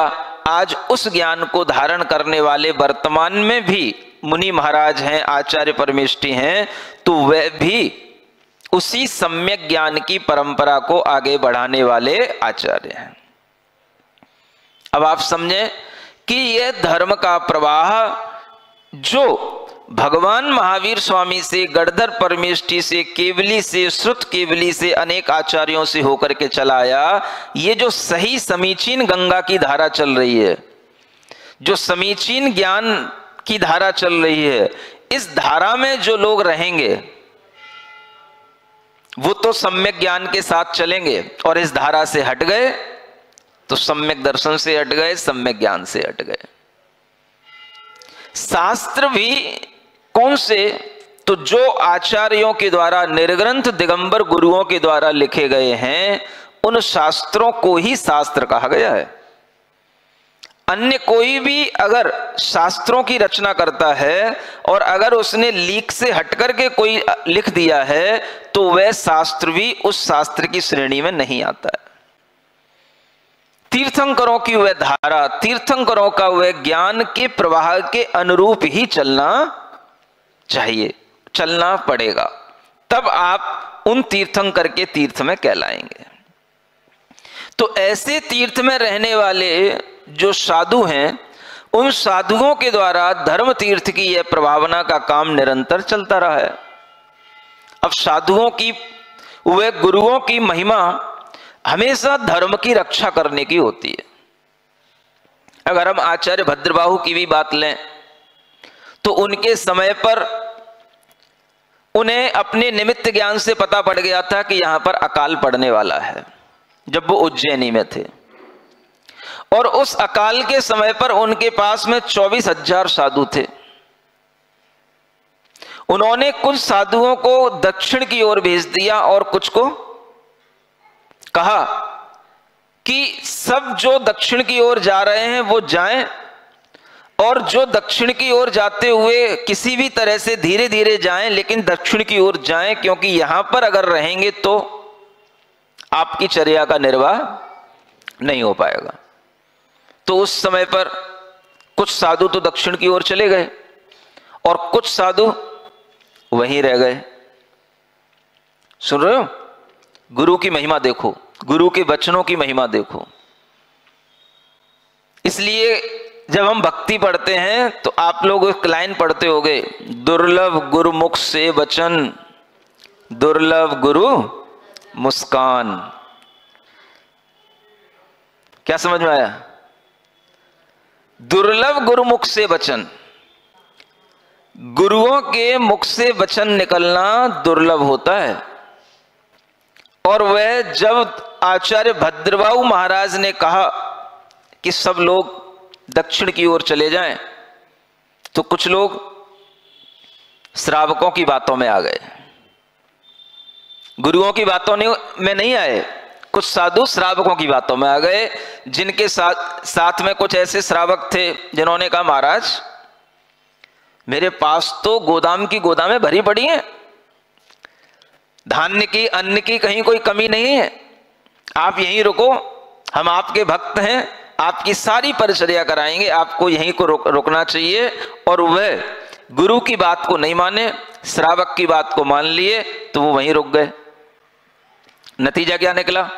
आज उस ज्ञान को धारण करने वाले वर्तमान में भी मुनि महाराज हैं, आचार्य परमेष्ठी हैं, तो वह भी उसी सम्यक ज्ञान की परंपरा को आगे बढ़ाने वाले आचार्य हैं। अब आप समझें कि यह धर्म का प्रवाह जो भगवान महावीर स्वामी से, गणधर परमेष्ठी से, केवली से, श्रुत केवली से, अनेक आचार्यों से होकर के चला आया, ये जो सही समीचीन गंगा की धारा चल रही है, जो समीचीन ज्ञान की धारा चल रही है, इस धारा में जो लोग रहेंगे वो तो सम्यक ज्ञान के साथ चलेंगे, और इस धारा से हट गए तो सम्यक दर्शन से हट गए, सम्यक ज्ञान से हट गए। शास्त्र भी कौन से? तो जो आचार्यों के द्वारा, निर्ग्रंथ दिगंबर गुरुओं के द्वारा लिखे गए हैं, उन शास्त्रों को ही शास्त्र कहा गया है। अन्य कोई भी अगर शास्त्रों की रचना करता है और अगर उसने लीक से हटकर के कोई लिख दिया है तो वह शास्त्र भी उस शास्त्र की श्रेणी में नहीं आता है। तीर्थंकरों की वह धारा, तीर्थंकरों का वह ज्ञान के प्रवाह के अनुरूप ही चलना चाहिए, चलना पड़ेगा, तब आप उन तीर्थंकर के तीर्थ में कहलाएंगे। तो ऐसे तीर्थ में रहने वाले जो साधु हैं, उन साधुओं के द्वारा धर्म तीर्थ की यह प्रभावना का काम निरंतर चलता रहा है। अब साधुओं की, वे गुरुओं की महिमा हमेशा धर्म की रक्षा करने की होती है। अगर हम आचार्य भद्रबाहु की भी बात लें तो उनके समय पर उन्हें अपने निमित्त ज्ञान से पता पड़ गया था कि यहां पर अकाल पड़ने वाला है, जब वो उज्जैनी में थे। और उस अकाल के समय पर उनके पास में 24,000 साधु थे। उन्होंने कुछ साधुओं को दक्षिण की ओर भेज दिया और कुछ को कहा कि सब जो दक्षिण की ओर जा रहे हैं वो जाएं, और जो दक्षिण की ओर जाते हुए किसी भी तरह से धीरे धीरे जाएं, लेकिन दक्षिण की ओर जाएं, क्योंकि यहां पर अगर रहेंगे तो आपकी चर्या का निर्वाह नहीं हो पाएगा। तो उस समय पर कुछ साधु तो दक्षिण की ओर चले गए और कुछ साधु वहीं रह गए। सुन रहे हो? गुरु की महिमा देखो, गुरु के वचनों की महिमा देखो। इसलिए जब हम भक्ति पढ़ते हैं तो आप लोग एक लाइन पढ़ते होगे, दुर्लभ गुरुमुख से वचन, दुर्लभ गुरु मुस्कान। क्या समझ में आया? दुर्लभ गुरुमुख से वचन, गुरुओं के मुख से वचन निकलना दुर्लभ होता है। और वह जब आचार्य भद्रबाहु महाराज ने कहा कि सब लोग दक्षिण की ओर चले जाएं, तो कुछ लोग श्रावकों की बातों में आ गए, गुरुओं की बातों में नहीं आए। कुछ साधु श्रावकों की बातों में आ गए, जिनके साथ में कुछ ऐसे श्रावक थे जिन्होंने कहा, महाराज मेरे पास तो गोदाम की गोदामें भरी पड़ी हैं, धान्य की अन्न की कहीं कोई कमी नहीं है, आप यहीं रुको, हम आपके भक्त हैं, आपकी सारी परिचर्या कराएंगे, आपको यहीं को रुकना चाहिए। और वह गुरु की बात को नहीं माने, श्रावक की बात को मान लिए, तो वो वहीं रुक गए। नतीजा क्या निकला?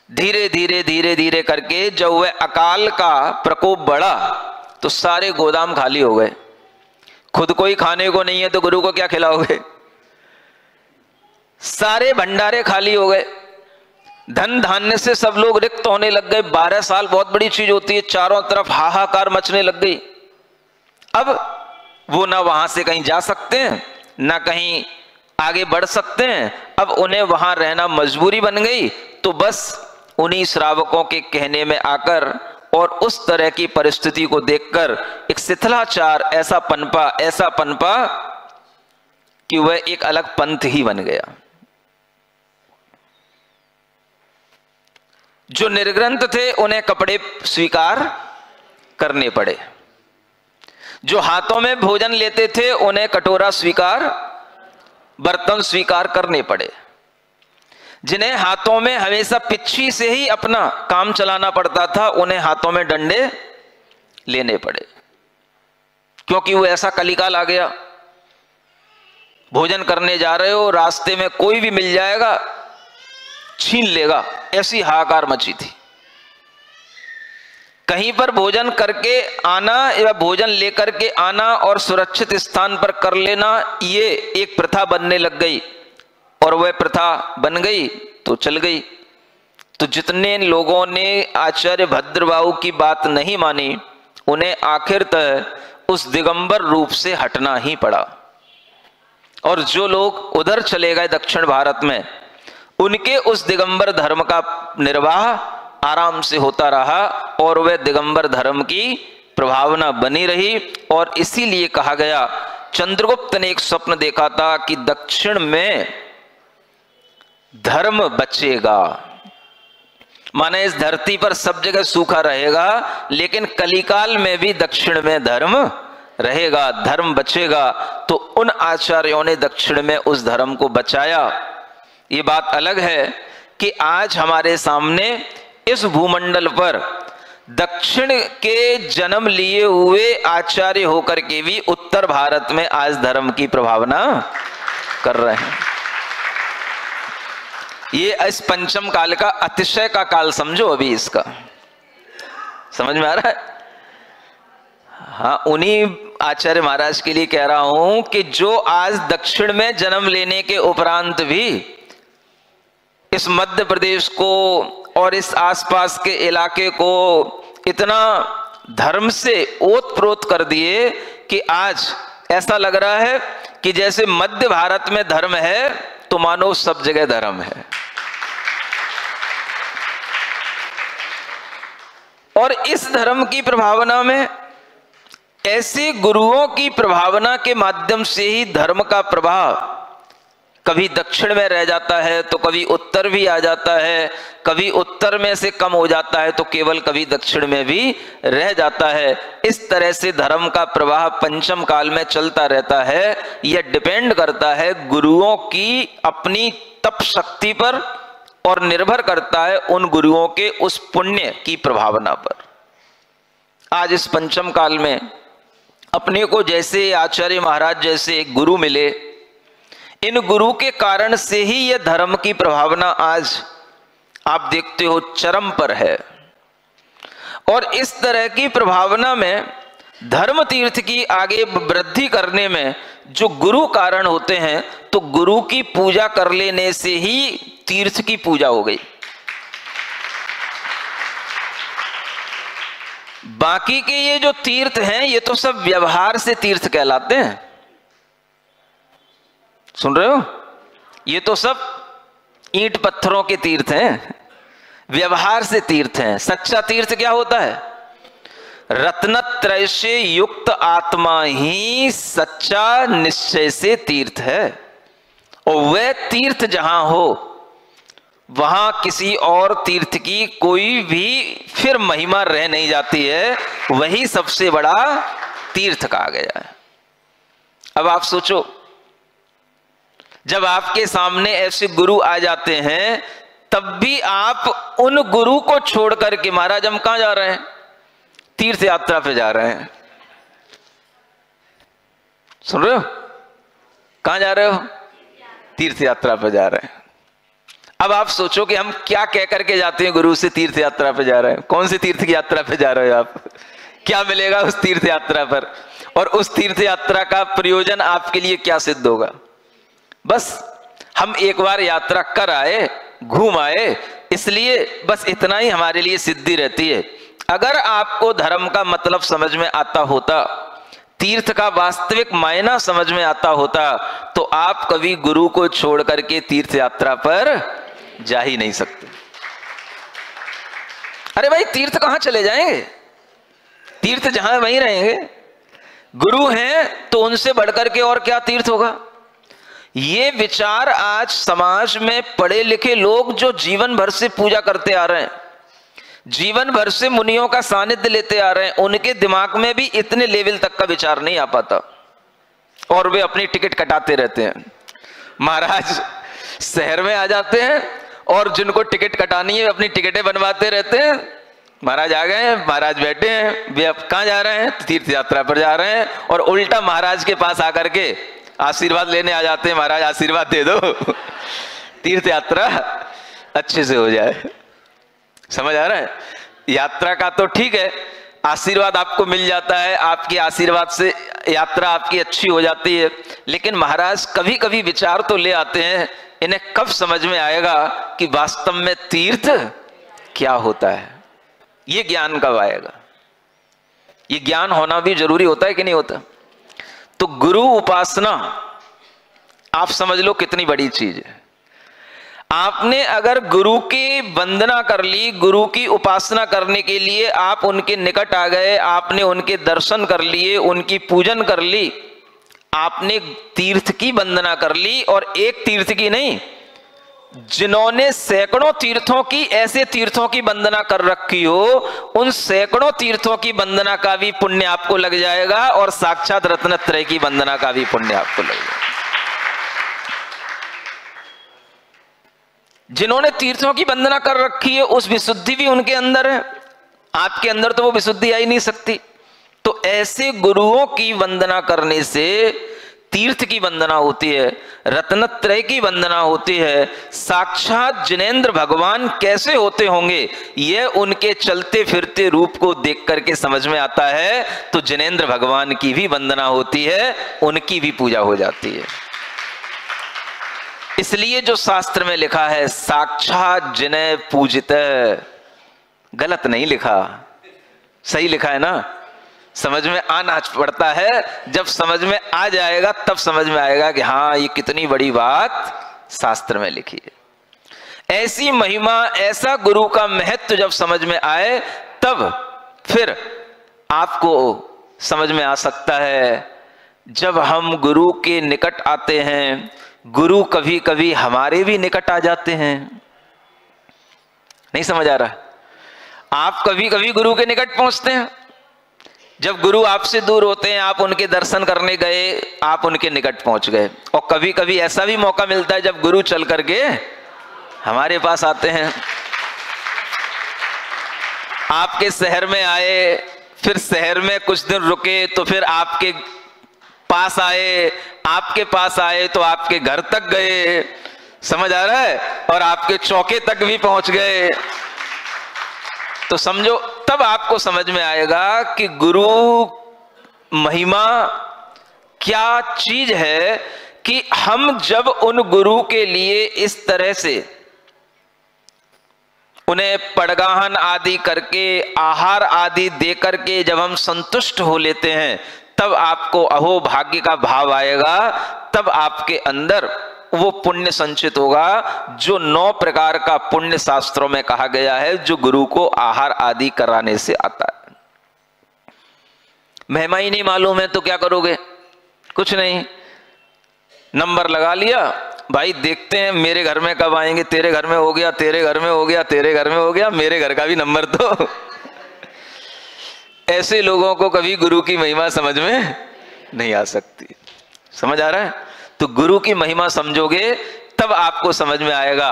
धीरे धीरे धीरे धीरे करके जब वह अकाल का प्रकोप बढ़ा तो सारे गोदाम खाली हो गए। खुद कोई खाने को नहीं है तो गुरु को क्या खिलाओगे? सारे भंडारे खाली हो गए, धन धान्य से सब लोग रिक्त होने लग गए। 12 साल बहुत बड़ी चीज होती है, चारों तरफ हाहाकार मचने लग गई। अब वो ना वहां से कहीं जा सकते हैं, ना कहीं आगे बढ़ सकते हैं, अब उन्हें वहां रहना मजबूरी बन गई। तो बस उन्हीं श्रावकों के कहने में आकर और उस तरह की परिस्थिति को देखकर एक शिथिलाचार ऐसा पनपा कि वह एक अलग पंथ ही बन गया। जो निर्ग्रंथ थे उन्हें कपड़े स्वीकार करने पड़े, जो हाथों में भोजन लेते थे उन्हें कटोरा स्वीकार, बर्तन स्वीकार करने पड़े, जिन्हें हाथों में हमेशा पिच्छी से ही अपना काम चलाना पड़ता था उन्हें हाथों में डंडे लेने पड़े, क्योंकि वो ऐसा कलिकाल आ गया। भोजन करने जा रहे हो, रास्ते में कोई भी मिल जाएगा, छीन लेगा, ऐसी हाहाकार मची थी। कहीं पर भोजन करके आना या भोजन लेकर के आना और सुरक्षित स्थान पर कर लेना, ये एक प्रथा बनने लग गई। और वह प्रथा बन गई तो चल गई। तो जितने लोगों ने आचार्य भद्रबाहु की बात नहीं मानी, उन्हें आखिरतः उस दिगंबर रूप से हटना ही पड़ा। और जो लोग उधर चले गए दक्षिण भारत में, उनके उस दिगंबर धर्म का निर्वाह आराम से होता रहा और वह दिगंबर धर्म की प्रभावना बनी रही। और इसीलिए कहा गया, चंद्रगुप्त ने एक स्वप्न देखा था कि दक्षिण में धर्म बचेगा, माने इस धरती पर सब जगह सूखा रहेगा, लेकिन कलिकाल में भी दक्षिण में धर्म रहेगा, धर्म बचेगा। तो उन आचार्यों ने दक्षिण में उस धर्म को बचाया। ये बात अलग है कि आज हमारे सामने इस भूमंडल पर दक्षिण के जन्म लिए हुए आचार्य होकर के भी उत्तर भारत में आज धर्म की प्रभावना कर रहे हैं। ये इस पंचम काल का अतिशय का काल समझो अभी इसका, समझ में आ रहा है? हाँ, उन्हीं आचार्य महाराज के लिए कह रहा हूं कि जो आज दक्षिण में जन्म लेने के उपरांत भी इस मध्य प्रदेश को और इस आसपास के इलाके को इतना धर्म से ओतप्रोत कर दिए कि आज ऐसा लग रहा है कि जैसे मध्य भारत में धर्म है तो मानो सब जगह धर्म है। और इस धर्म की प्रभावना में ऐसे गुरुओं की प्रभावना के माध्यम से ही धर्म का प्रवाह कभी दक्षिण में रह जाता है तो कभी उत्तर भी आ जाता है, कभी उत्तर में से कम हो जाता है तो केवल कभी दक्षिण में भी रह जाता है। इस तरह से धर्म का प्रवाह पंचम काल में चलता रहता है। यह डिपेंड करता है गुरुओं की अपनी तप शक्ति पर और निर्भर करता है उन गुरुओं के उस पुण्य की प्रभावना पर। आज इस पंचम काल में अपने को जैसे आचार्य महाराज जैसे एक गुरु मिले, इन गुरु के कारण से ही यह धर्म की प्रभावना आज आप देखते हो चरम पर है। और इस तरह की प्रभावना में धर्म तीर्थ की आगे वृद्धि करने में जो गुरु कारण होते हैं, तो गुरु की पूजा कर लेने से ही तीर्थ की पूजा हो गई। बाकी के ये जो तीर्थ हैं ये तो सब व्यवहार से तीर्थ कहलाते हैं। सुन रहे हो? ये तो सब ईंट पत्थरों के तीर्थ हैं, व्यवहार से तीर्थ हैं। सच्चा तीर्थ क्या होता है? रत्नत्रय से युक्त आत्मा ही सच्चा निश्चय से तीर्थ है। और वह तीर्थ जहां हो वहां किसी और तीर्थ की कोई भी फिर महिमा रह नहीं जाती है। वही सबसे बड़ा तीर्थ कहा गया है। अब आप सोचो, जब आपके सामने ऐसे गुरु आ जाते हैं तब भी आप उन गुरु को छोड़ करके, महाराज हम कहां जा रहे हैं? तीर्थ यात्रा पे जा रहे हैं। सुन रहे हो? कहां जा रहे हो? तीर्थ यात्रा पे जा रहे हैं। अब आप सोचो कि हम क्या कह करके जाते हैं गुरु से तीर्थ यात्रा पे जा रहे हैं। कौन सी तीर्थ की यात्रा पे जा रहे हो आप? क्या मिलेगा उस तीर्थ यात्रा पर? और उस तीर्थ यात्रा का प्रयोजन आपके लिए क्या सिद्ध होगा? बस हम एक बार यात्रा कर आए, घूम आए, इसलिए बस इतना ही हमारे लिए सिद्धि रहती है। अगर आपको धर्म का मतलब समझ में आता होता, तीर्थ का वास्तविक मायना समझ में आता होता, तो आप कभी गुरु को छोड़ करके तीर्थ यात्रा पर जा ही नहीं सकते। अरे भाई, तीर्थ कहां चले जाएंगे? तीर्थ जहां वहीं रहेंगे। गुरु हैं तो उनसे बढ़कर के और क्या तीर्थ होगा? ये विचार आज समाज में पढ़े लिखे लोग जो जीवन भर से पूजा करते आ रहे हैं, जीवन भर से मुनियों का सानिध्य लेते आ रहे हैं, उनके दिमाग में भी इतने लेवल तक का विचार नहीं आ पाता और वे अपनी टिकट कटाते रहते हैं। महाराज शहर में आ जाते हैं और जिनको टिकट कटानी है अपनी टिकटें बनवाते रहते हैं। महाराज आ गए, महाराज बैठे हैं, वे अब कहां जा रहे हैं? तीर्थ यात्रा पर जा रहे हैं। और उल्टा महाराज के पास आकर के आशीर्वाद लेने आ जाते हैं, महाराज आशीर्वाद दे दो, तीर्थ यात्रा अच्छे से हो जाए। समझ आ रहा है? यात्रा का तो ठीक है, आशीर्वाद आपको मिल जाता है, आपके आशीर्वाद से यात्रा आपकी अच्छी हो जाती है। लेकिन महाराज कभी कभी विचार तो ले आते हैं, इन्हें कब समझ में आएगा कि वास्तव में तीर्थ क्या होता है? ये ज्ञान कब आएगा? ये ज्ञान होना भी जरूरी होता है कि नहीं होता? तो गुरु उपासना आप समझ लो कितनी बड़ी चीज है। आपने अगर गुरु की वंदना कर ली, गुरु की उपासना करने के लिए आप उनके निकट आ गए, आपने उनके दर्शन कर लिए, उनकी पूजन कर ली, आपने तीर्थ की वंदना कर ली। और एक तीर्थ की नहीं, जिन्होंने सैकड़ों तीर्थों की, ऐसे तीर्थों की वंदना कर रखी हो, उन सैकड़ों तीर्थों की वंदना का भी पुण्य आपको लग जाएगा और साक्षात रत्नत्रय की वंदना का भी पुण्य आपको लग जाएगा। जिन्होंने तीर्थों की वंदना कर रखी है उस विशुद्धि भी उनके अंदर है, आपके अंदर तो वो विशुद्धि आ ही नहीं सकती। तो ऐसे गुरुओं की वंदना करने से तीर्थ की वंदना होती है, रत्नत्रय की वंदना होती है। साक्षात जिनेंद्र भगवान कैसे होते होंगे यह उनके चलते फिरते रूप को देख करके समझ में आता है। तो जिनेंद्र भगवान की भी वंदना होती है, उनकी भी पूजा हो जाती है। इसलिए जो शास्त्र में लिखा है साक्षात जिने पूजित, गलत नहीं लिखा, सही लिखा है ना। समझ में आना पड़ता है, जब समझ में आ जाएगा तब समझ में आएगा कि हाँ ये कितनी बड़ी बात शास्त्र में लिखी है। ऐसी महिमा, ऐसा गुरु का महत्व जब समझ में आए तब फिर आपको समझ में आ सकता है जब हम गुरु के निकट आते हैं। गुरु कभी कभी हमारे भी निकट आ जाते हैं। नहीं समझ आ रहा? आप कभी कभी गुरु के निकट पहुंचते हैं। जब गुरु आपसे दूर होते हैं, आप उनके दर्शन करने गए, आप उनके निकट पहुंच गए। और कभी कभी ऐसा भी मौका मिलता है जब गुरु चल करके हमारे पास आते हैं। आपके शहर में आए, फिर शहर में कुछ दिन रुके, तो फिर आपके पास आए, आपके पास आए तो आपके घर तक गए। समझ आ रहा है? और आपके चौके तक भी पहुंच गए। तो समझो, तब आपको समझ में आएगा कि गुरु महिमा क्या चीज है, कि हम जब उन गुरु के लिए इस तरह से उन्हें पड़गाहन आदि करके, आहार आदि दे करके जब हम संतुष्ट हो लेते हैं, तब आपको अहो भाग्य का भाव आएगा। तब आपके अंदर वो पुण्य संचित होगा जो 9 प्रकार का पुण्य शास्त्रों में कहा गया है, जो गुरु को आहार आदि कराने से आता है। महिमा ही नहीं मालूम है तो क्या करोगे? कुछ नहीं, नंबर लगा लिया, भाई देखते हैं मेरे घर में कब आएंगे, तेरे घर में हो गया, तेरे घर में हो गया, तेरे घर में हो गया, मेरे घर का भी नंबर तो। ऐसे लोगों को कभी गुरु की महिमा समझ में नहीं आ सकती। समझ आ रहा है? तो गुरु की महिमा समझोगे तब आपको समझ में आएगा।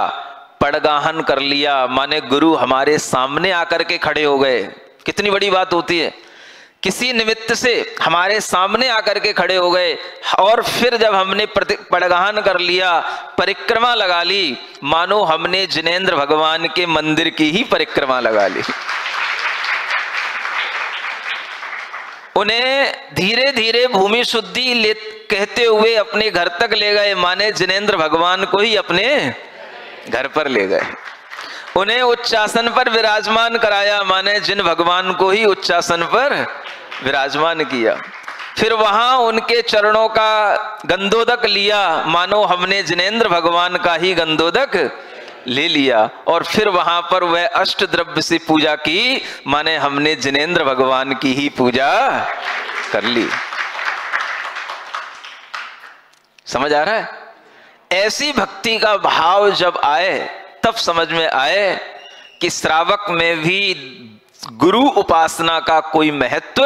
पड़गाहन कर लिया माने गुरु हमारे सामने आकर के खड़े हो गए। कितनी बड़ी बात होती है, किसी निमित्त से हमारे सामने आकर के खड़े हो गए। और फिर जब हमने पड़गाहन कर लिया, परिक्रमा लगा ली, मानो हमने जिनेंद्र भगवान के मंदिर की ही परिक्रमा लगा ली। उन्हें धीरे धीरे भूमि शुद्धि कहते हुए अपने घर तक ले गए, माने जिनेंद्र भगवान को ही अपने घर पर ले गए। उन्हें उच्चासन पर विराजमान कराया, माने जिन भगवान को ही उच्चासन पर विराजमान किया। फिर वहां उनके चरणों का गंधोदक लिया, मानो हमने जिनेंद्र भगवान का ही गंधोदक ले लिया। और फिर वहां पर वह अष्ट द्रव्य से पूजा की, माने हमने जिनेंद्र भगवान की ही पूजा कर ली। समझ आ रहा है? ऐसी भक्ति का भाव जब आए तब समझ में आए कि श्रावक में भी गुरु उपासना का कोई महत्व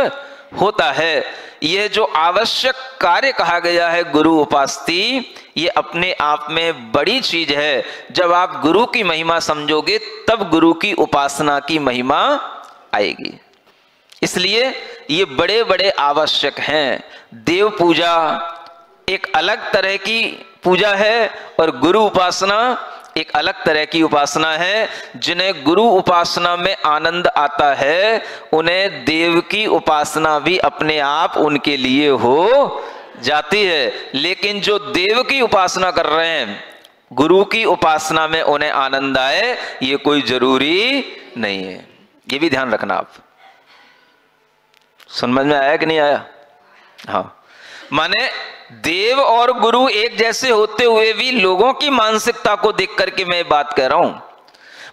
होता है। यह जो आवश्यक कार्य कहा गया है गुरु उपासती, ये अपने आप में बड़ी चीज है। जब आप गुरु की महिमा समझोगे तब गुरु की उपासना की महिमा आएगी। इसलिए ये बड़े बड़े आवश्यक हैं। देव पूजा एक अलग तरह की पूजा है और गुरु उपासना एक अलग तरह की उपासना है। जिन्हें गुरु उपासना में आनंद आता है, उन्हें देव की उपासना भी अपने आप उनके लिए हो जाती है। लेकिन जो देव की उपासना कर रहे हैं, गुरु की उपासना में उन्हें आनंद आए, ये कोई जरूरी नहीं है। ये भी ध्यान रखना आप। समझ में आया कि नहीं आया? हाँ, माने देव और गुरु एक जैसे होते हुए भी लोगों की मानसिकता को देख करके मैं बात कह रहा हूं।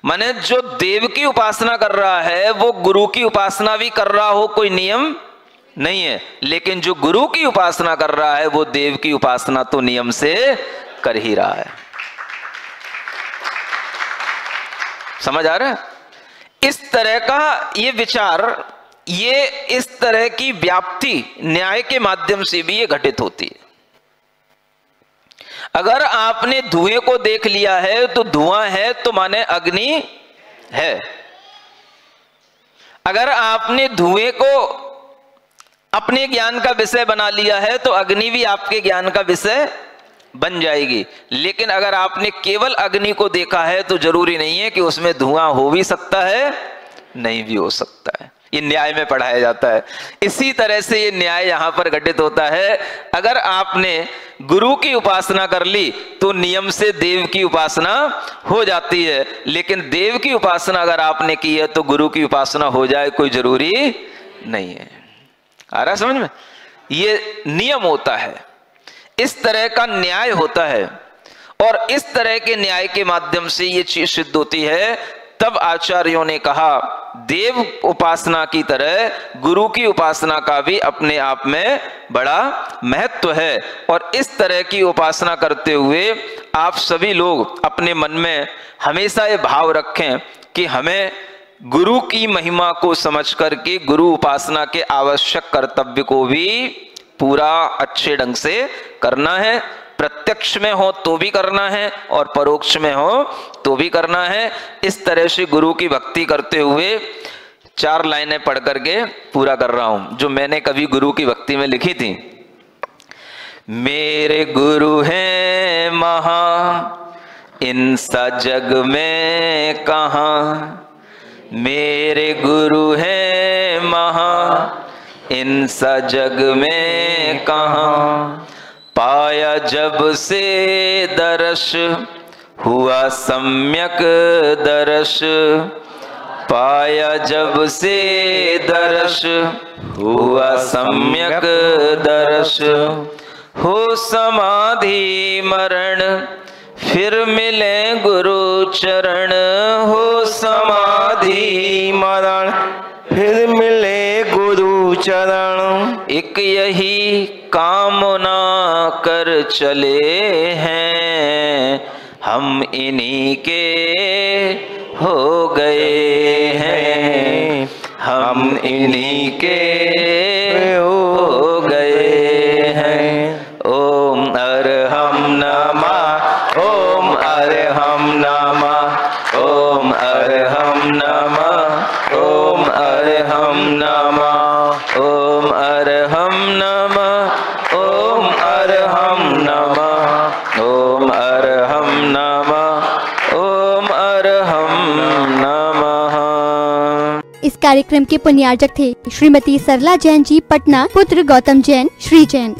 माने जो देव की उपासना कर रहा है वो गुरु की उपासना भी कर रहा हो, कोई नियम नहीं है। लेकिन जो गुरु की उपासना कर रहा है वो देव की उपासना तो नियम से कर ही रहा है। समझ आ रहा है? इस तरह का ये विचार, ये इस तरह की व्याप्ति न्याय के माध्यम से भी ये घटित होती है। अगर आपने धुएं को देख लिया है तो धुआं है तो माने अग्नि है। अगर आपने धुएं को अपने ज्ञान का विषय बना लिया है तो अग्नि भी आपके ज्ञान का विषय बन जाएगी। लेकिन अगर आपने केवल अग्नि को देखा है तो जरूरी नहीं है कि उसमें धुआं हो भी सकता है, नहीं भी हो सकता है। ये न्याय में पढ़ाया जाता है। इसी तरह से ये न्याय यहां पर घटित होता है। अगर आपने गुरु की उपासना कर ली तो नियम से देव की उपासना हो जाती है। लेकिन देव की उपासना अगर आपने की है तो गुरु की उपासना हो जाए, कोई जरूरी नहीं है। आ रहा समझ में? ये नियम होता है, इस तरह का न्याय होता है। और इस तरह के न्याय के माध्यम से ये चीज सिद्ध होती है। तब आचार्यों ने कहा देव उपासना की तरह गुरु की उपासना का भी अपने आप में बड़ा महत्व है। और इस तरह की उपासना करते हुए आप सभी लोग अपने मन में हमेशा ये भाव रखें कि हमें गुरु की महिमा को समझ करके गुरु उपासना के आवश्यक कर्तव्य को भी पूरा अच्छे ढंग से करना है। प्रत्यक्ष में हो तो भी करना है और परोक्ष में हो तो भी करना है। इस तरह से गुरु की भक्ति करते हुए 4 लाइनें पढ़ करके पूरा कर रहा हूं जो मैंने कभी गुरु की भक्ति में लिखी थी। मेरे गुरु हैं महा, इनसा जग में कहाँ। मेरे गुरु हैं महा, इनसा जग में कहाँ। पाया जब से दर्श, हुआ सम्यक दर्श। पाया जब से दर्श, हुआ सम्यक दर्श। हो समाधि मरण, फिर मिले गुरु चरण। हो समाधि मरण, फिर मिले गुरु चरण। एक यही कामना कर चले हैं, हम इन्हीं के हो गए हैं। हम इन्हीं के हो गए हैं। ओम अरहम नमः, ओम अरहम नमः, ओम अरहम नमः, ओम अरहम नमः, ओम अरहम नमः, ओम अरहम नमः, ओम अरहम नमः, ओम अरहम नमः। इस कार्यक्रम के पुण्यार्जक थे श्रीमती सरला जैन जी, पटना, पुत्र गौतम जैन, श्री जैन।